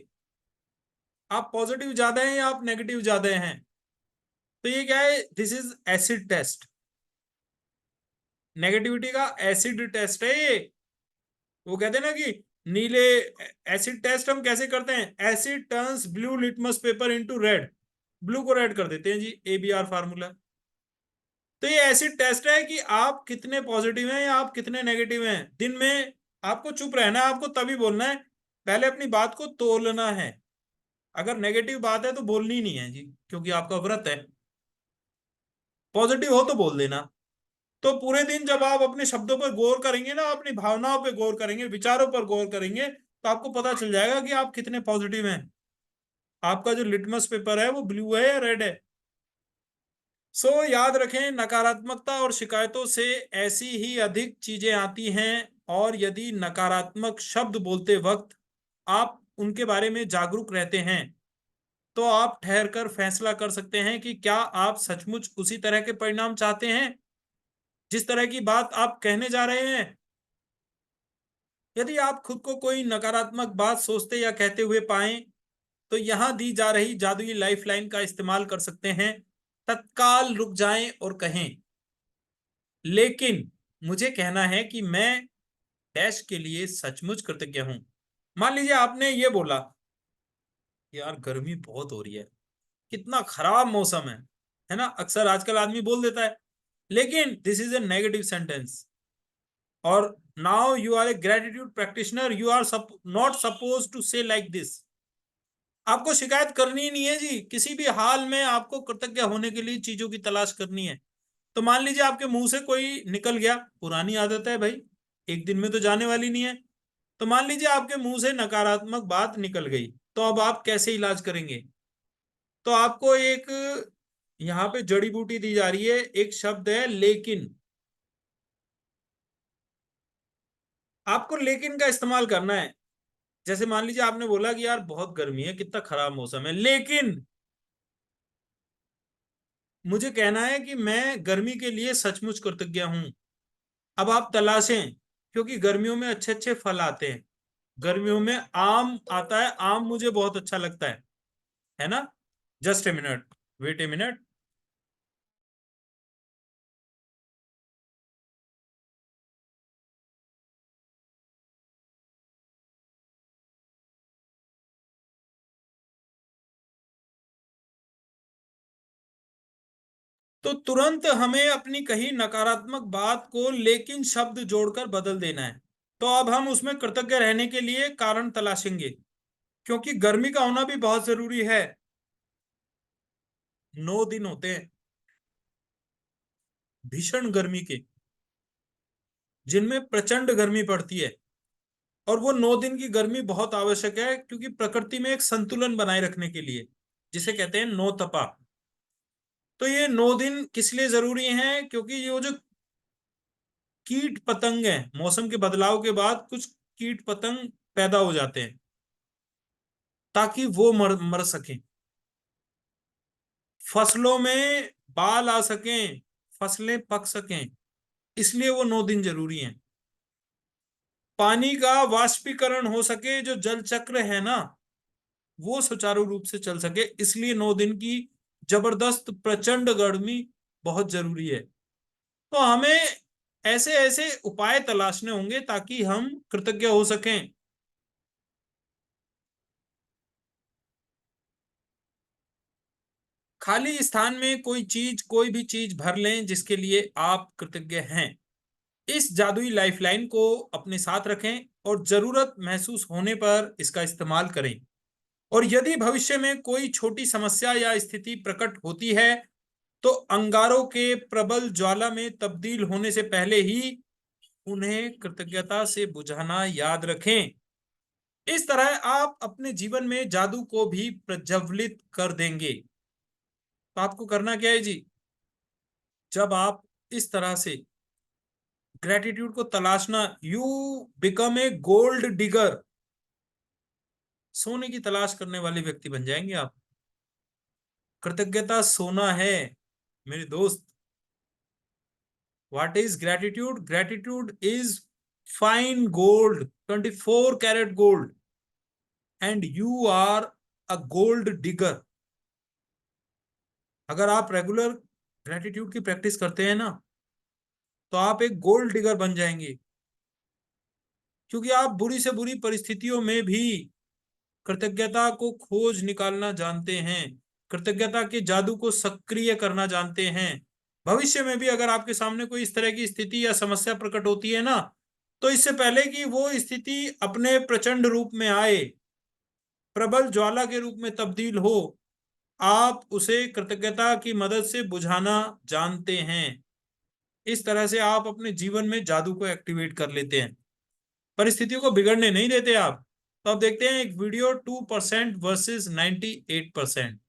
आप पॉजिटिव ज्यादा हैं या आप नेगेटिव ज्यादा हैं। तो ये क्या है, this is acid test. Negativity का एसिड टेस्ट है ये। वो कहते हैं ना कि नीले, एसिड टेस्ट हम कैसे करते हैं, asset turns blue litmus paper into red. Blue को रेड कर देते हैं जी, ABR फार्मूला। तो ये एसिड टेस्ट है कि आप कितने पॉजिटिव हैं या आप कितने नेगेटिव हैं दिन में। आपको चुप रहना है, आपको तभी बोलना है, पहले अपनी बात को तोलना है। अगर नेगेटिव बात है तो बोलनी नहीं है जी, क्योंकि आपका व्रत है। पॉजिटिव हो तो बोल देना। तो पूरे दिन जब आप अपने शब्दों पर गौर करेंगे ना, अपनी भावनाओं पर गौर करेंगे, विचारों पर गौर करेंगे, तो आपको पता चल जाएगा कि आप कितने पॉजिटिव हैं। आपका जो लिटमस पेपर है वो ब्लू है या रेड है। याद रखें, नकारात्मकता और शिकायतों से ऐसी ही अधिक चीजें आती हैं। और यदि नकारात्मक शब्द बोलते वक्त आप उनके बारे में जागरूक रहते हैं, तो आप ठहर कर फैसला कर सकते हैं कि क्या आप सचमुच उसी तरह के परिणाम चाहते हैं जिस तरह की बात आप कहने जा रहे हैं। यदि आप खुद को कोई नकारात्मक बात सोचते या कहते हुए पाएं, तो यहां दी जा रही जादुई लाइफलाइन का इस्तेमाल कर सकते हैं। तत्काल रुक जाएं और कहें, लेकिन मुझे कहना है कि मैं डैश के लिए सचमुच कृतज्ञ हूं। मान लीजिए आपने ये बोला, यार गर्मी बहुत हो रही है, कितना खराब मौसम है ना, अक्सर आजकल आदमी बोल देता है। लेकिन this is a negative sentence, और now you are a gratitude practitioner, you are not suppose to say like this. आपको शिकायत करनी ही नहीं है जी, किसी भी हाल में आपको कृतज्ञ होने के लिए चीजों की तलाश करनी है। तो मान लीजिए आपके मुंह से कोई निकल गया, पुरानी आदत है भाई, एक दिन में तो जाने वाली नहीं है। तो मान लीजिए आपके मुंह से नकारात्मक बात निकल गई, तो अब आप कैसे इलाज करेंगे? तो आपको एक यहाँ पे जड़ी बूटी दी जा रही है, एक शब्द है लेकिन। आपको लेकिन का इस्तेमाल करना है। जैसे मान लीजिए आपने बोला कि यार बहुत गर्मी है, कितना खराब मौसम है, लेकिन मुझे कहना है कि मैं गर्मी के लिए सचमुच कृतज्ञ हूं। अब आप तलाशें, क्योंकि गर्मियों में अच्छे अच्छे फल आते हैं। गर्मियों में आम आता है, आम मुझे बहुत अच्छा लगता है ना। Just a minute, wait a minute. तो तुरंत हमें अपनी कही नकारात्मक बात को लेकिन शब्द जोड़कर बदल देना है। तो अब हम उसमें कृतज्ञ रहने के लिए कारण तलाशेंगे, क्योंकि गर्मी का होना भी बहुत जरूरी है। 9 दिन होते हैं भीषण गर्मी के, जिनमें प्रचंड गर्मी पड़ती है। और वो 9 दिन की गर्मी बहुत आवश्यक है, क्योंकि प्रकृति में एक संतुलन बनाए रखने के लिए, जिसे कहते हैं नो तपा। तो ये 9 दिन किस लिए जरूरी हैं? क्योंकि ये जो कीट पतंग है, मौसम के बदलाव के बाद कुछ कीट पतंग पैदा हो जाते हैं, ताकि वो मर सकें, फसलों में बाल आ सकें, फसलें पक सकें। इसलिए वो 9 दिन जरूरी हैं। पानी का वाष्पीकरण हो सके, जो जल चक्र है ना, वो सुचारू रूप से चल सके, इसलिए 9 दिन की जबरदस्त प्रचंड गर्मी बहुत जरूरी है। तो हमें ऐसे ऐसे उपाय तलाशने होंगे ताकि हम कृतज्ञ हो सकें। खाली स्थान में कोई भी चीज भर लें जिसके लिए आप कृतज्ञ हैं। इस जादुई लाइफलाइन को अपने साथ रखें, और जरूरत महसूस होने पर इसका इस्तेमाल करें। और यदि भविष्य में कोई छोटी समस्या या स्थिति प्रकट होती है, तो अंगारों के प्रबल ज्वाला में तब्दील होने से पहले ही उन्हें कृतज्ञता से बुझाना याद रखें। इस तरह आप अपने जीवन में जादू को भी प्रज्वलित कर देंगे। तो आपको करना क्या है जी? जब आप इस तरह से ग्रेटिट्यूड को तलाशना, you become a gold digger, सोने की तलाश करने वाले व्यक्ति बन जाएंगे आप। कृतज्ञता सोना है मेरे दोस्त। What is gratitude? Gratitude is fine gold, 24 carat gold, and you are a gold digger. अगर आप रेगुलर ग्रेटिट्यूड की प्रैक्टिस करते हैं ना, तो आप एक गोल्ड डिगर बन जाएंगे, क्योंकि आप बुरी से बुरी परिस्थितियों में भी कृतज्ञता को खोज निकालना जानते हैं, कृतज्ञता के जादू को सक्रिय करना जानते हैं। भविष्य में भी अगर आपके सामने कोई इस तरह की स्थिति या समस्या प्रकट होती है ना, तो इससे पहले कि वो स्थिति अपने प्रचंड रूप में आए, प्रबल ज्वाला के रूप में तब्दील हो, आप उसे कृतज्ञता की मदद से बुझाना जानते हैं। इस तरह से आप अपने जीवन में जादू को एक्टिवेट कर लेते हैं, परिस्थितियों को बिगड़ने नहीं देते आप। तो अब देखते हैं एक वीडियो, 2% वर्सेस 98%।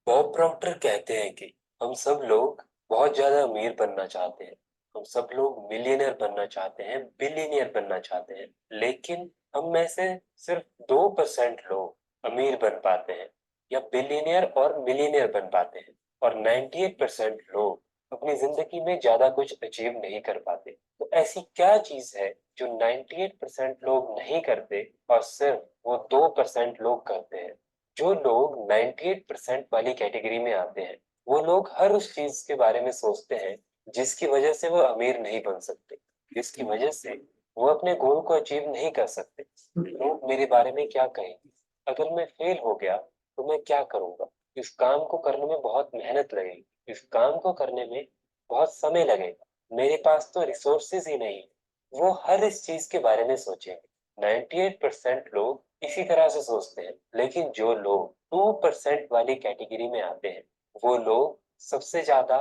बॉब प्रॉक्टर कहते हैं कि हम सब लोग बहुत ज्यादा अमीर बनना चाहते हैं। हम सब लोग मिलियनर बनना चाहते हैं, बिलियनियर बनना चाहते हैं। लेकिन हम में से सिर्फ 2% लोग अमीर बन पाते हैं या बिलियनियर और मिलियनियर बन पाते हैं। और 98% लोग अपनी जिंदगी में ज्यादा कुछ अचीव नहीं कर पाते। तो ऐसी क्या चीज है जो 98% लोग नहीं करते और सिर्फ वो 2% लोग करते हैं? जो लोग 98% वाली कैटेगरी में आते हैं, वो लोग हर उस चीज के बारे में सोचते हैं जिसकी वजह से वो अमीर नहीं बन सकते, जिसकी वजह से वो अपने गोल को अचीव नहीं कर सकते। लोग मेरे बारे में क्या कहेंगे, अगर मैं फेल हो गया तो मैं क्या करूंगा, इस काम को करने में बहुत मेहनत लगेगी, इस काम को करने में बहुत समय लगेगा, मेरे पास तो रिसोर्सेज ही नहीं है। वो हर इस चीज के बारे में सोचेंगे। 98% लोग इसी तरह से सोचते हैं, लेकिन जो लोग 2% वाली कैटेगरी में आते हैं, वो लोग सबसे ज्यादा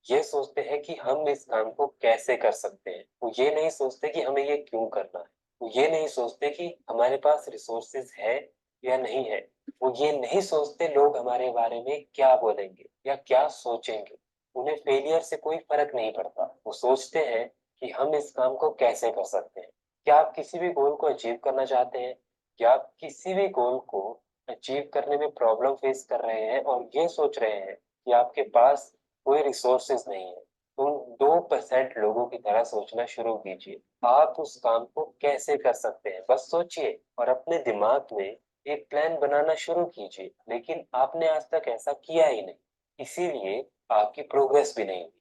ये सोचते हैं कि हम इस काम को कैसे कर सकते हैं। वो ये नहीं सोचते कि हमें ये क्यों करना है, वो ये नहीं सोचते कि हमारे पास रिसोर्सेज है या नहीं है, वो ये नहीं सोचते लोग हमारे बारे में क्या बोलेंगे या क्या सोचेंगे। उन्हें फेलियर से कोई फर्क नहीं पड़ता, वो सोचते हैं कि हम इस काम को कैसे कर सकते हैं। क्या आप किसी भी गोल को अचीव करना चाहते हैं? क्या आप किसी भी गोल को अचीव करने में प्रॉब्लम फेस कर रहे हैं और ये सोच रहे हैं कि आपके पास कोई रिसोर्सेज नहीं है, तो उन 2% लोगों की तरह सोचना शुरू कीजिए। आप उस काम को कैसे कर सकते हैं बस सोचिए और अपने दिमाग में एक प्लान बनाना शुरू कीजिए, लेकिन आपने आज तक ऐसा किया ही नहीं, इसीलिए आपकी प्रोग्रेस भी नहीं हुई।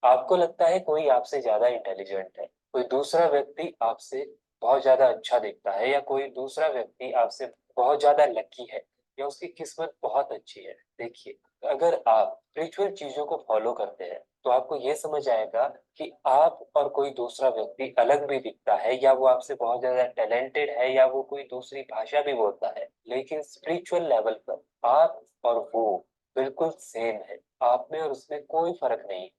आपको लगता है कोई आपसे ज्यादा इंटेलिजेंट है, कोई दूसरा व्यक्ति आपसे बहुत ज्यादा अच्छा दिखता है, या कोई दूसरा व्यक्ति आपसे बहुत ज्यादा लकी है, या उसकी किस्मत बहुत अच्छी है। देखिए, अगर आप स्पिरिचुअल चीजों को फॉलो करते हैं तो आपको ये समझ आएगा कि आप और कोई दूसरा व्यक्ति अलग भी दिखता है, या वो आपसे बहुत ज्यादा टैलेंटेड है, या वो कोई दूसरी भाषा भी बोलता है, लेकिन स्पिरिचुअल लेवल पर आप और वो बिल्कुल सेम है। आप में और उसमें कोई फर्क नहीं।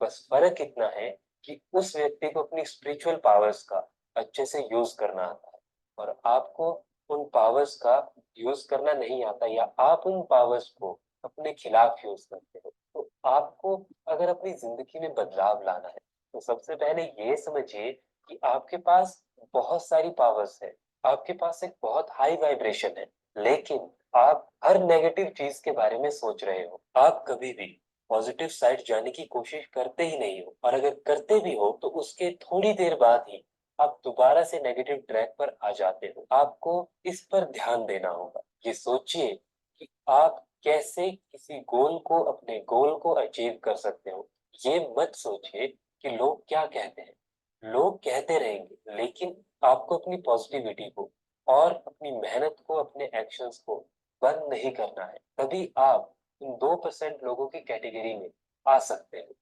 बस फर्क इतना है कि उस व्यक्ति को अपनी स्पिरिचुअल पावर्स का अच्छे से यूज करना आता है, और आपको उन पावर्स का यूज करना नहीं आता, या आप उन पावर्स को अपने खिलाफ यूज करते हो। तो आपको अगर अपनी जिंदगी में बदलाव लाना है तो सबसे पहले ये समझिए कि आपके पास बहुत सारी पावर्स है, आपके पास एक बहुत हाई वाइब्रेशन है, लेकिन आप हर नेगेटिव चीज के बारे में सोच रहे हो। आप कभी भी पॉजिटिव साइड जाने की कोशिश करते ही नहीं हो, और अगर करते भी हो तो उसके थोड़ी देर बाद ही आप दोबारा से नेगेटिव ट्रैक पर आ जाते हो। आपको इस पर ध्यान देना होगा। ये सोचिए कि आप कैसे किसी गोल को, अपने गोल को अचीव कर सकते हो। ये मत सोचिए कि लोग क्या कहते हैं, लोग कहते रहेंगे, लेकिन आपको अपनी पॉजिटिविटी को और अपनी मेहनत को, अपने एक्शंस को बंद नहीं करना है, तभी आप इन 2% लोगों की कैटेगरी में आ सकते हैं।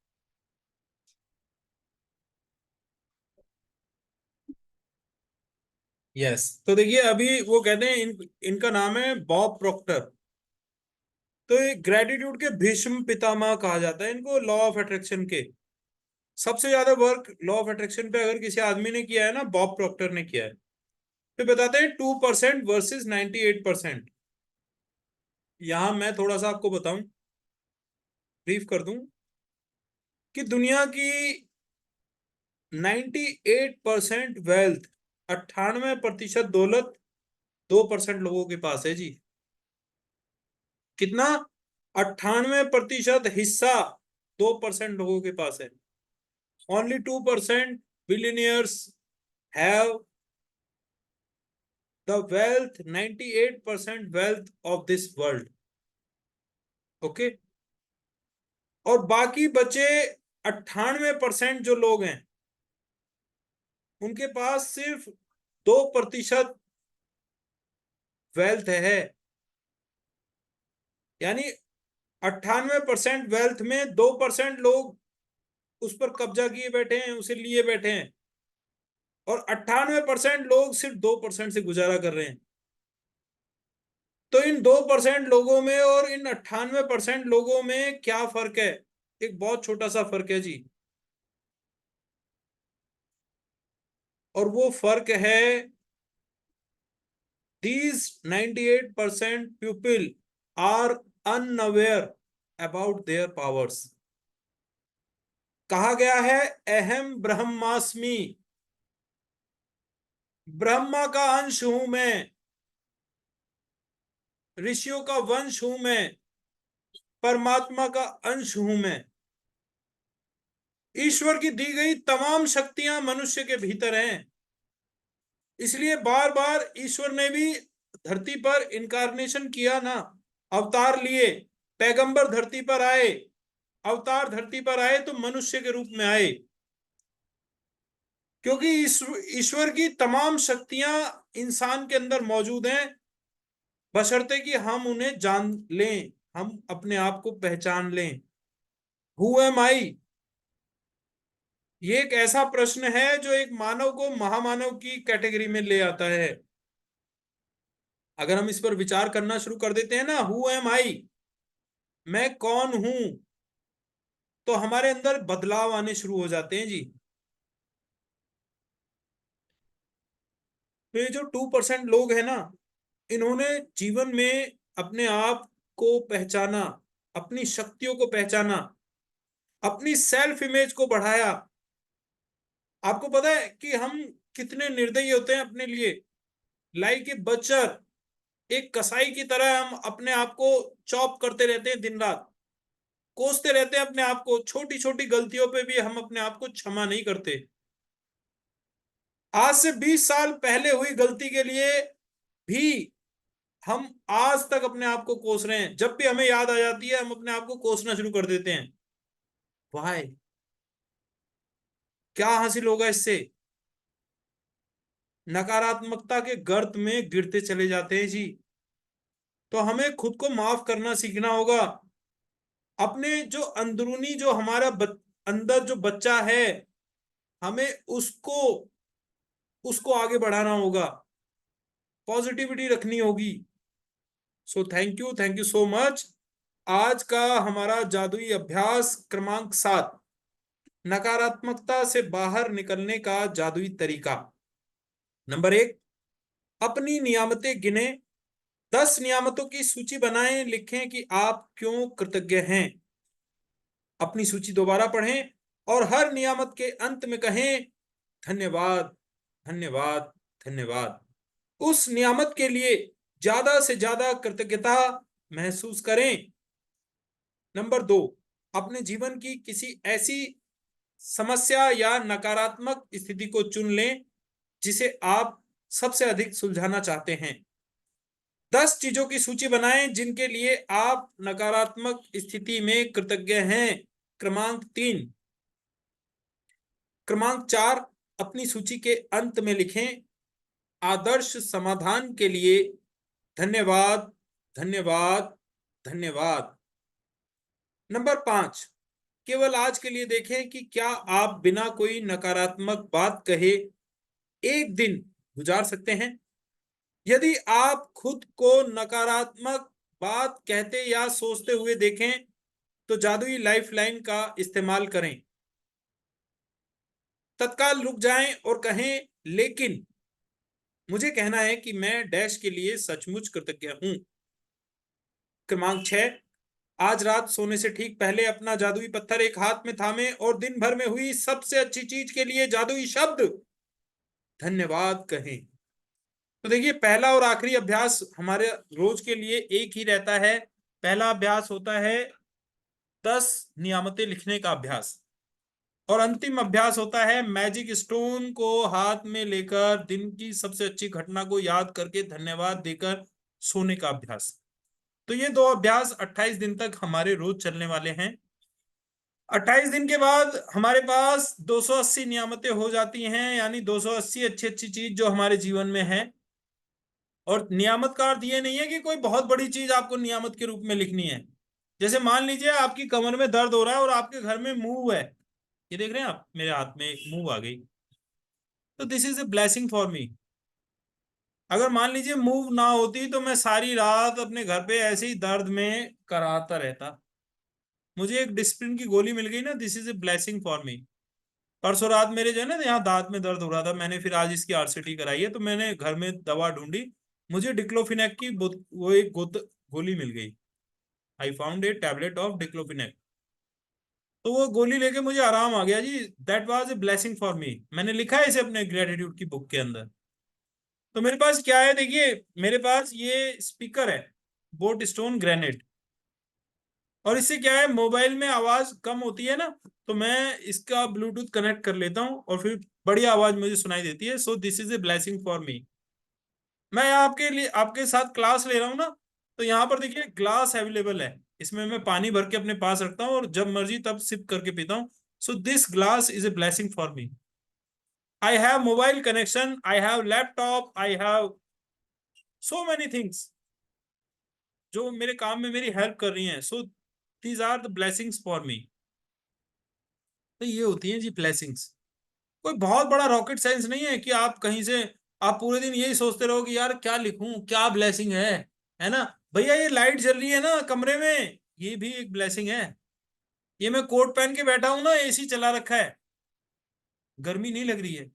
यस, तो देखिए अभी वो कहते हैं इनका नाम है बॉब प्रोक्टर। तो ये ग्रेटिट्यूड के भीष्म पितामह कहा जाता है इनको, लॉ ऑफ अट्रैक्शन के। सबसे ज्यादा वर्क लॉ ऑफ अट्रैक्शन पे अगर किसी आदमी ने किया है ना, बॉब प्रोक्टर ने किया है। तो बताते हैं 2% वर्सेस 98%। यहां मैं थोड़ा सा आपको बताऊं, ब्रीफ कर दूं कि दुनिया की 98% वेल्थ, 98% दौलत 2% लोगों के पास है जी। कितना? 98% हिस्सा 2% लोगों के पास है। Only 2% billionaires have the wealth, 98% wealth of this world. Okay. और बाकी बचे 98% जो लोग हैं, उनके पास सिर्फ 2% वेल्थ है। यानी 98% वेल्थ में 2% लोग उस पर कब्जा किए बैठे हैं, उसे लिए बैठे हैं, और 98% लोग सिर्फ 2% से गुजारा कर रहे हैं। तो इन 2% लोगों में और इन 98% लोगों में क्या फर्क है? एक बहुत छोटा सा फर्क है जी। और वो फर्क है, these 98% people are unaware about their powers. कहा गया है अहम ब्रह्मास्मि, ब्रह्मा का अंश हूं मैं, ऋषियों का वंश हूं मैं, परमात्मा का अंश हूं मैं। ईश्वर की दी गई तमाम शक्तियां मनुष्य के भीतर हैं। इसलिए बार बार ईश्वर ने भी धरती पर इनकारनेशन किया ना, अवतार लिए, पैगंबर धरती पर आए, अवतार धरती पर आए तो मनुष्य के रूप में आए, क्योंकि ईश्वर की तमाम शक्तियां इंसान के अंदर मौजूद हैं, बशर्ते कि हम उन्हें जान लें, हम अपने आप को पहचान लें। हु एम आई, ये एक ऐसा प्रश्न है जो एक मानव को महामानव की कैटेगरी में ले आता है। अगर हम इस पर विचार करना शुरू कर देते हैं ना, हु एम आई, मैं कौन हूं, तो हमारे अंदर बदलाव आने शुरू हो जाते हैं जी। तो ये जो 2% लोग हैं ना, इन्होंने जीवन में अपने आप को पहचाना, अपनी शक्तियों को पहचाना, अपनी सेल्फ इमेज को बढ़ाया। आपको पता है कि हम कितने निर्दयी होते हैं अपने लिए। लाइक ए बचर, एक कसाई की तरह हम अपने आप को चॉप करते रहते हैं, दिन रात कोसते रहते हैं अपने आप को। छोटी छोटी गलतियों पे भी हम अपने आप को क्षमा नहीं करते। आज से 20 साल पहले हुई गलती के लिए भी हम आज तक अपने आप को कोस रहे हैं। जब भी हमें याद आ जाती है, हम अपने आप को कोसना शुरू कर देते हैं। वाई? क्या हासिल होगा इससे? नकारात्मकता के गर्त में गिरते चले जाते हैं जी। तो हमें खुद को माफ करना सीखना होगा। अपने जो अंदरूनी, जो हमारा अंदर जो बच्चा है, हमें उसको उसको आगे बढ़ाना होगा, पॉजिटिविटी रखनी होगी। सो थैंक यू सो मच। आज का हमारा जादुई अभ्यास क्रमांक 7, नकारात्मकता से बाहर निकलने का जादुई तरीका। नंबर 1, अपनी नियामतें गिने। 10 नियामतों की सूची बनाएं, लिखें कि आप क्यों कृतज्ञ हैं। अपनी सूची दोबारा पढ़ें और हर नियामत के अंत में कहें धन्यवाद, धन्यवाद, धन्यवाद। उस नियामत के लिए ज्यादा से ज्यादा कृतज्ञता महसूस करें। नंबर 2, अपने जीवन की किसी ऐसी समस्या या नकारात्मक स्थिति को चुन लें जिसे आप सबसे अधिक सुलझाना चाहते हैं। 10 चीजों की सूची बनाएं जिनके लिए आप नकारात्मक स्थिति में कृतज्ञ हैं। क्रमांक 3। क्रमांक 4, अपनी सूची के अंत में लिखें आदर्श समाधान के लिए धन्यवाद, धन्यवाद, धन्यवाद। नंबर 5, केवल आज के लिए देखें कि क्या आप बिना कोई नकारात्मक बात कहे एक दिन गुजार सकते हैं। यदि आप खुद को नकारात्मक बात कहते या सोचते हुए देखें तो जादुई लाइफलाइन का इस्तेमाल करें। तत्काल रुक जाएं और कहें लेकिन मुझे कहना है कि मैं डैश के लिए सचमुच कृतज्ञ हूं। क्रमांक 6, आज रात सोने से ठीक पहले अपना जादुई पत्थर एक हाथ में थामे और दिन भर में हुई सबसे अच्छी चीज के लिए जादुई शब्द धन्यवाद कहें। तो देखिए, पहला और आखिरी अभ्यास हमारे रोज के लिए एक ही रहता है। पहला अभ्यास होता है 10 नियामतें लिखने का अभ्यास, और अंतिम अभ्यास होता है मैजिक स्टोन को हाथ में लेकर दिन की सबसे अच्छी घटना को याद करके धन्यवाद देकर सोने का अभ्यास। तो ये दो अभ्यास 28 दिन तक हमारे रोज चलने वाले हैं। 28 दिन के बाद हमारे पास 280 नियामतें हो जाती हैं, यानी 280 अच्छी अच्छी चीज जो हमारे जीवन में है। और नियामत का अर्थ ये नहीं है कि कोई बहुत बड़ी चीज आपको नियामत के रूप में लिखनी है। जैसे मान लीजिए आपकी कमर में दर्द हो रहा है और आपके घर में मूव है, ये देख रहे हैं आप, मेरे हाथ में एक मूव आ गई, तो this is a blessing for मी। अगर मान लीजिए मूव ना होती तो मैं सारी रात अपने घर पे ऐसे ही दर्द में कराता रहता। मुझे एक डिस्प्रिन की गोली मिल गई ना, this is a blessing for मी। परसों रात मेरे जो है ना यहाँ दांत में दर्द हो रहा था, मैंने फिर आज इसकी आरसीटी कराई है, तो मैंने घर में दवा ढूंढी, मुझे डिक्लोफिनेक की वो एक गोली मिल गई। I found a tablet of diclofenac. तो वो गोली लेके मुझे आराम आ गया जी। That was a blessing for me. मैंने लिखा है इसे अपने ग्रेटिट्यूड की बुक के अंदर। तो मेरे पास क्या है, देखिए मेरे पास ये स्पीकर है, बोट स्टोन ग्रेनेड। और इससे क्या है, मोबाइल में आवाज कम होती है ना, तो मैं इसका ब्लूटूथ कनेक्ट कर लेता हूँ और फिर बढ़िया आवाज मुझे सुनाई देती है। So this is a blessing for मी। मैं आपके लिए आपके साथ क्लास ले रहा हूँ ना, तो यहाँ पर देखिए ग्लास अवेलेबल है, इसमें मैं पानी भर के अपने पास रखता हूँ और जब मर्जी तब सिप करके पीता हूँ। So this glass is a blessing for me. I have mobile connection, I have laptop, I have so many things जो मेरे काम में मेरी हेल्प कर रही हैं। So these are the blessings for me. तो ये होती हैं जी ब्लेसिंग्स। कोई बहुत बड़ा रॉकेट साइंस नहीं है कि आप कहीं से आप पूरे दिन यही सोचते रहो कि यार क्या लिखूं, क्या ब्लेसिंग है ना। भैया ये लाइट जल रही है ना कमरे में, ये भी एक ब्लेसिंग है। ये मैं कोट पहन के बैठा हूं ना, एसी चला रखा है, गर्मी नहीं लग रही है।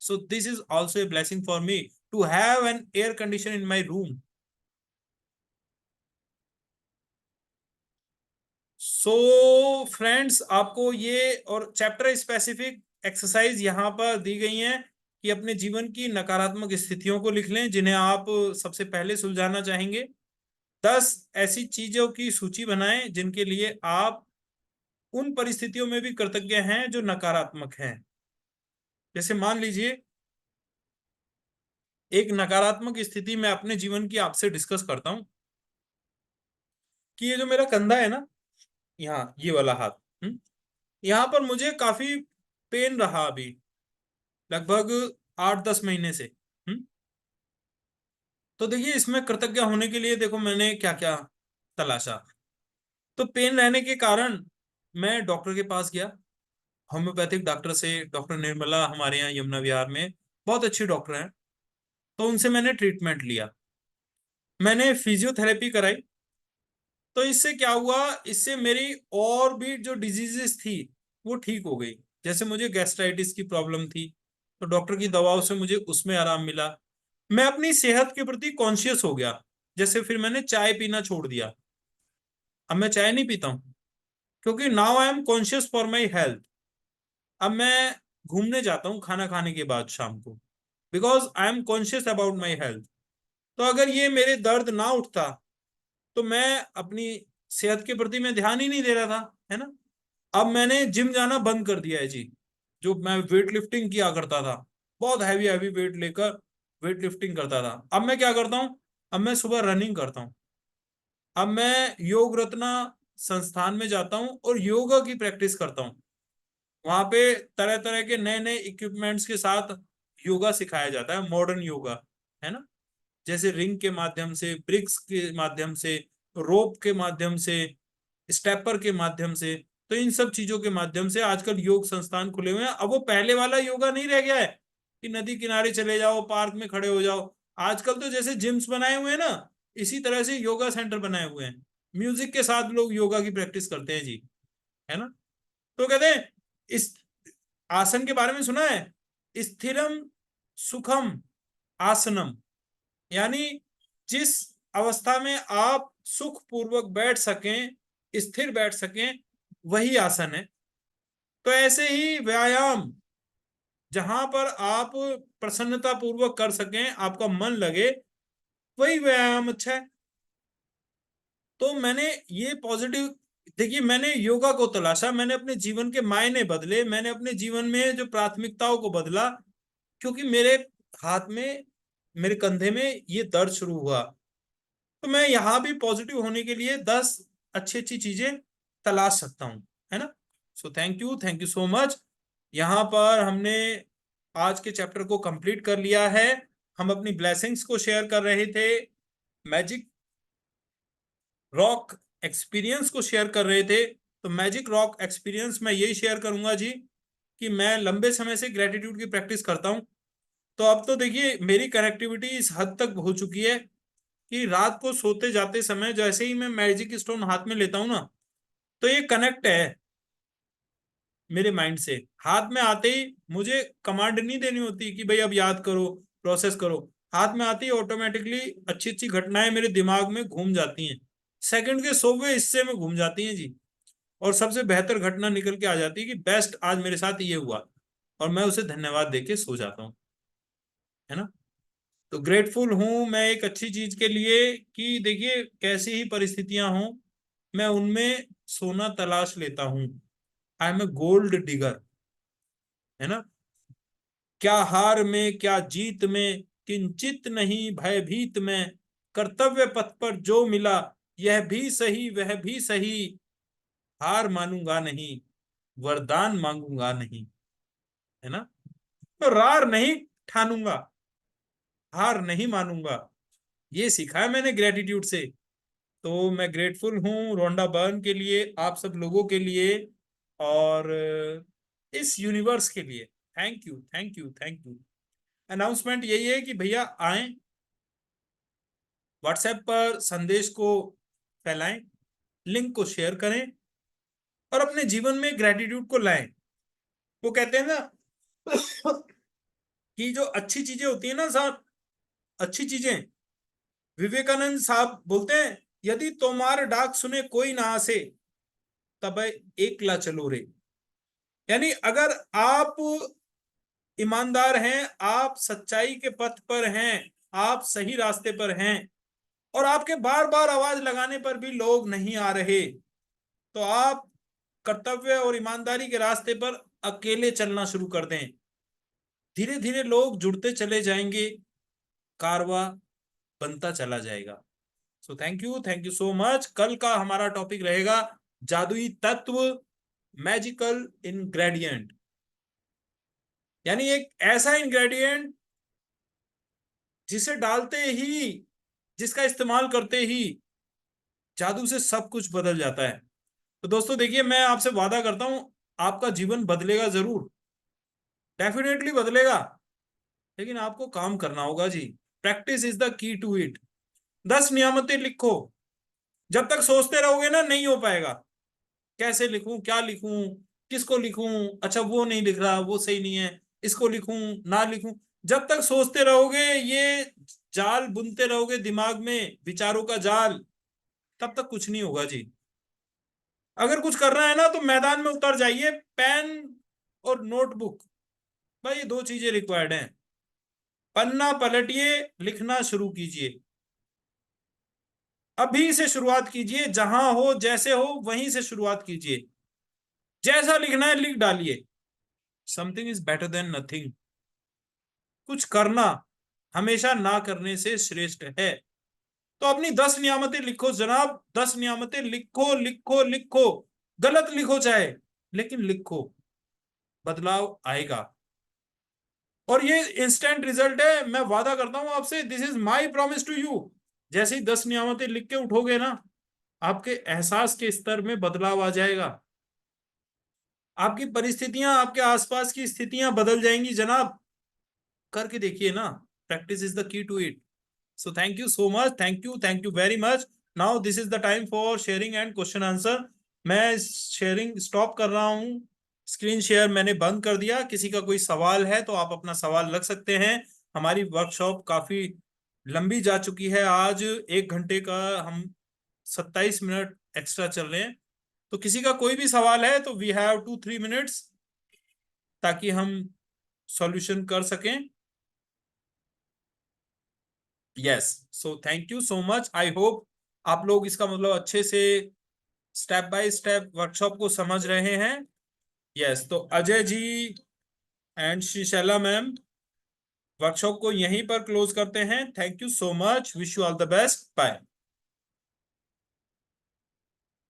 So this is also a blessing for me to have an air condition in my room. So friends, आपको ये और चैप्टर स्पेसिफिक एक्सरसाइज यहाँ पर दी गई हैं कि अपने जीवन की नकारात्मक स्थितियों को लिख लें जिन्हें आप सबसे पहले सुलझाना चाहेंगे। 10 ऐसी चीजों की सूची बनाएं जिनके लिए आप उन परिस्थितियों में भी कृतज्ञ हैं जो नकारात्मक हैं। जैसे मान लीजिए एक नकारात्मक स्थिति मैं अपने जीवन की आपसे डिस्कस करता हूं कि ये जो मेरा कंधा है ना, यहाँ ये वाला हाथ, यहाँ पर मुझे काफी पेन रहा अभी, लगभग 8-10 महीने से। हम्म तो देखिए इसमें कृतज्ञ होने के लिए देखो मैंने क्या क्या तलाशा। तो पेन रहने के कारण मैं डॉक्टर के पास गया, होम्योपैथिक डॉक्टर से, डॉक्टर निर्मला हमारे यहाँ यमुना विहार में बहुत अच्छी डॉक्टर हैं। तो उनसे मैंने ट्रीटमेंट लिया, मैंने फिजियोथेरेपी कराई। तो इससे क्या हुआ, इससे मेरी और भी जो डिजीजेस थी वो ठीक हो गई। जैसे मुझे गैस्ट्राइटिस की प्रॉब्लम थी, तो डॉक्टर की दवाओं से मुझे उसमें आराम मिला। मैं अपनी सेहत के प्रति कॉन्शियस हो गया। जैसे फिर मैंने चाय पीना छोड़ दिया, अब मैं चाय नहीं पीता हूँ, क्योंकि now I am conscious for my health. अब मैं घूमने जाता हूँ खाना खाने के बाद शाम को, because I am conscious about my health. तो अगर ये मेरे दर्द ना उठता तो मैं अपनी सेहत के प्रति मैं ध्यान ही नहीं दे रहा था, है ना। अब मैंने जिम जाना बंद कर दिया है जी। जो मैं वेट लिफ्टिंग किया करता था, बहुत हैवी हैवी वेट लेकर वेट लिफ्टिंग करता था, अब मैं क्या करता हूँ, अब मैं सुबह रनिंग करता हूँ। अब मैं योग रत्ना संस्थान में जाता हूँ और योगा की प्रैक्टिस करता हूँ। वहां पे तरह तरह के नए नए इक्विपमेंट्स के साथ योगा सिखाया जाता है, मॉडर्न योगा, है ना। जैसे रिंग के माध्यम से, ब्रिक्स के माध्यम से, रोप के माध्यम से, स्टेपर के माध्यम से। तो इन सब चीजों के माध्यम से आजकल योग संस्थान खुले हुए हैं। अब वो पहले वाला योगा नहीं रह गया है कि नदी किनारे चले जाओ, पार्क में खड़े हो जाओ। आजकल तो जैसे जिम्स बनाए हुए हैं ना, इसी तरह से योगा सेंटर बनाए हुए हैं। म्यूजिक के साथ लोग योगा की प्रैक्टिस करते हैं जी, है ना। तो कहते हैं इस आसन के बारे में सुना है, स्थिरम सुखम आसनम। यानी जिस अवस्था में आप सुख पूर्वक बैठ सकें, स्थिर बैठ सकें, वही आसन है। तो ऐसे ही व्यायाम जहां पर आप प्रसन्नता पूर्वक कर सकें, आपका मन लगे, वही व्यायाम अच्छा है। तो मैंने ये पॉजिटिव, देखिए मैंने योगा को तलाशा, मैंने अपने जीवन के मायने बदले, मैंने अपने जीवन में जो प्राथमिकताओं को बदला, क्योंकि मेरे हाथ में, मेरे कंधे में ये दर्द शुरू हुआ। तो मैं यहाँ भी पॉजिटिव होने के लिए 10 अच्छी अच्छी चीजें तलाश सकता हूँ, है ना। सो थैंक यू सो मच। यहाँ पर हमने आज के चैप्टर को कंप्लीट कर लिया है। हम अपनी ब्लेसिंग्स को शेयर कर रहे थे, मैजिक रॉक एक्सपीरियंस को शेयर कर रहे थे। तो मैजिक रॉक एक्सपीरियंस मैं यही शेयर करूंगा जी कि मैं लंबे समय से ग्रेटिट्यूड की प्रैक्टिस करता हूं। तो अब तो देखिए मेरी कनेक्टिविटी इस हद तक हो चुकी है कि रात को सोते जाते समय जैसे ही मैं मैजिक स्टोन हाथ में लेता हूं ना, तो ये कनेक्ट है मेरे माइंड से। हाथ में आते ही मुझे कमांड नहीं देनी होती कि भाई अब याद करो, प्रोसेस करो। हाथ में आते ही ऑटोमेटिकली अच्छी अच्छी घटनाएं मेरे दिमाग में घूम जाती हैं, सेकंड के 100वें हिस्से में घूम जाती हैं जी। और सबसे बेहतर घटना निकल के आ जाती है कि बेस्ट आज मेरे साथ ये हुआ, और मैं उसे धन्यवाद देके सो जाता हूँ, है ना। तो ग्रेटफुल हूं मैं एक अच्छी चीज के लिए कि देखिए कैसी ही परिस्थितियां हों, मैं उनमें सोना तलाश लेता हूं। I am a gold digger, है ना। क्या हार में क्या जीत में, किंचित नहीं भयभीत में, कर्तव्य पथ पर जो मिला यह भी सही वह भी सही, हार मानूंगा नहीं, वरदान मांगूंगा नहीं, है ना। तो रार नहीं ठानूंगा, हार नहीं मानूंगा, ये सीखा है मैंने ग्रेटिट्यूड से। तो मैं ग्रेटफुल हूँ रोंडा बर्न के लिए, आप सब लोगों के लिए, और इस यूनिवर्स के लिए। Thank you thank you thank you. Announcement यही है कि भैया आए, व्हाट्सएप पर संदेश को फैलाएं, लिंक को शेयर करें, और अपने जीवन में ग्रेटिट्यूड को लाएं। वो कहते हैं ना कि जो अच्छी चीजें होती है ना साहब, अच्छी चीजें, विवेकानंद साहब बोलते हैं, यदि तुम्हार डाक सुने कोई ना आसे, तब एकला चलो रे। यानी अगर आप ईमानदार हैं, आप सच्चाई के पथ पर हैं, आप सही रास्ते पर हैं, और आपके बार बार आवाज लगाने पर भी लोग नहीं आ रहे, तो आप कर्तव्य और ईमानदारी के रास्ते पर अकेले चलना शुरू कर दें। धीरे धीरे लोग जुड़ते चले जाएंगे, कारवा बनता चला जाएगा। सो थैंक यू सो मच। कल का हमारा टॉपिक रहेगा जादुई तत्व, मैजिकल इंग्रेडिएंट। यानी एक ऐसा इंग्रेडिएंट जिसे डालते ही, जिसका इस्तेमाल करते ही जादू से सब कुछ बदल जाता है। तो दोस्तों देखिए, मैं आपसे वादा करता हूं, आपका जीवन बदलेगा जरूर, डेफिनेटली बदलेगा, लेकिन आपको काम करना होगा जी। Practice is the key to it. 10 नियामतें लिखो, जब तक सोचते रहोगे ना नहीं हो पाएगा। कैसे लिखूं, क्या लिखूं, किसको लिखूं, अच्छा वो नहीं लिख रहा, वो सही नहीं है, इसको लिखूं ना लिखूं, जब तक सोचते रहोगे, ये जाल बुनते रहोगे दिमाग में, विचारों का जाल, तब तक कुछ नहीं होगा जी। अगर कुछ करना है ना तो मैदान में उतर जाइए, पेन और नोटबुक, भाई ये दो चीजें रिक्वायर्ड हैं। पन्ना पलटिए, लिखना शुरू कीजिए, अभी से शुरुआत कीजिए, जहां हो जैसे हो वहीं से शुरुआत कीजिए, जैसा लिखना है लिख डालिए। Something is better than nothing. कुछ करना हमेशा ना करने से श्रेष्ठ है। तो अपनी 10 नियामतें लिखो जनाब, 10 नियामतें लिखो लिखो लिखो, गलत लिखो चाहे, लेकिन लिखो, बदलाव आएगा। और ये इंस्टेंट रिजल्ट है, मैं वादा करता हूं आपसे, this is my promise to you. जैसे ही 10 नियामतें लिख के उठोगे ना, आपके एहसास के स्तर में बदलाव आ जाएगा, आपकी परिस्थितियां, आपके आसपास की स्थितियां बदल जाएंगी जनाब। करके देखिए ना, practice is the key to it. So thank you so much, thank you very much. Now this is the time for sharing and question answer. मैं शेयरिंग स्टॉप कर रहा हूं, स्क्रीन शेयर मैंने बंद कर दिया। किसी का कोई सवाल है तो आप अपना सवाल रख सकते हैं। हमारी वर्कशॉप काफी लंबी जा चुकी है, आज 1 घंटे का हम 27 मिनट एक्स्ट्रा चल रहे हैं। तो किसी का कोई भी सवाल है तो वी हैव 2-3 मिनट्स, ताकि हम सॉल्यूशन कर सकें। Yes, so thank you so much. I hope आप लोग इसका मतलब अच्छे से स्टेप बाय स्टेप वर्कशॉप को समझ रहे हैं। यस, तो Ajay ji and Shrishaila ma'am, workshop को यहीं पर क्लोज करते हैं। Thank you so much, wish you all the best, bye.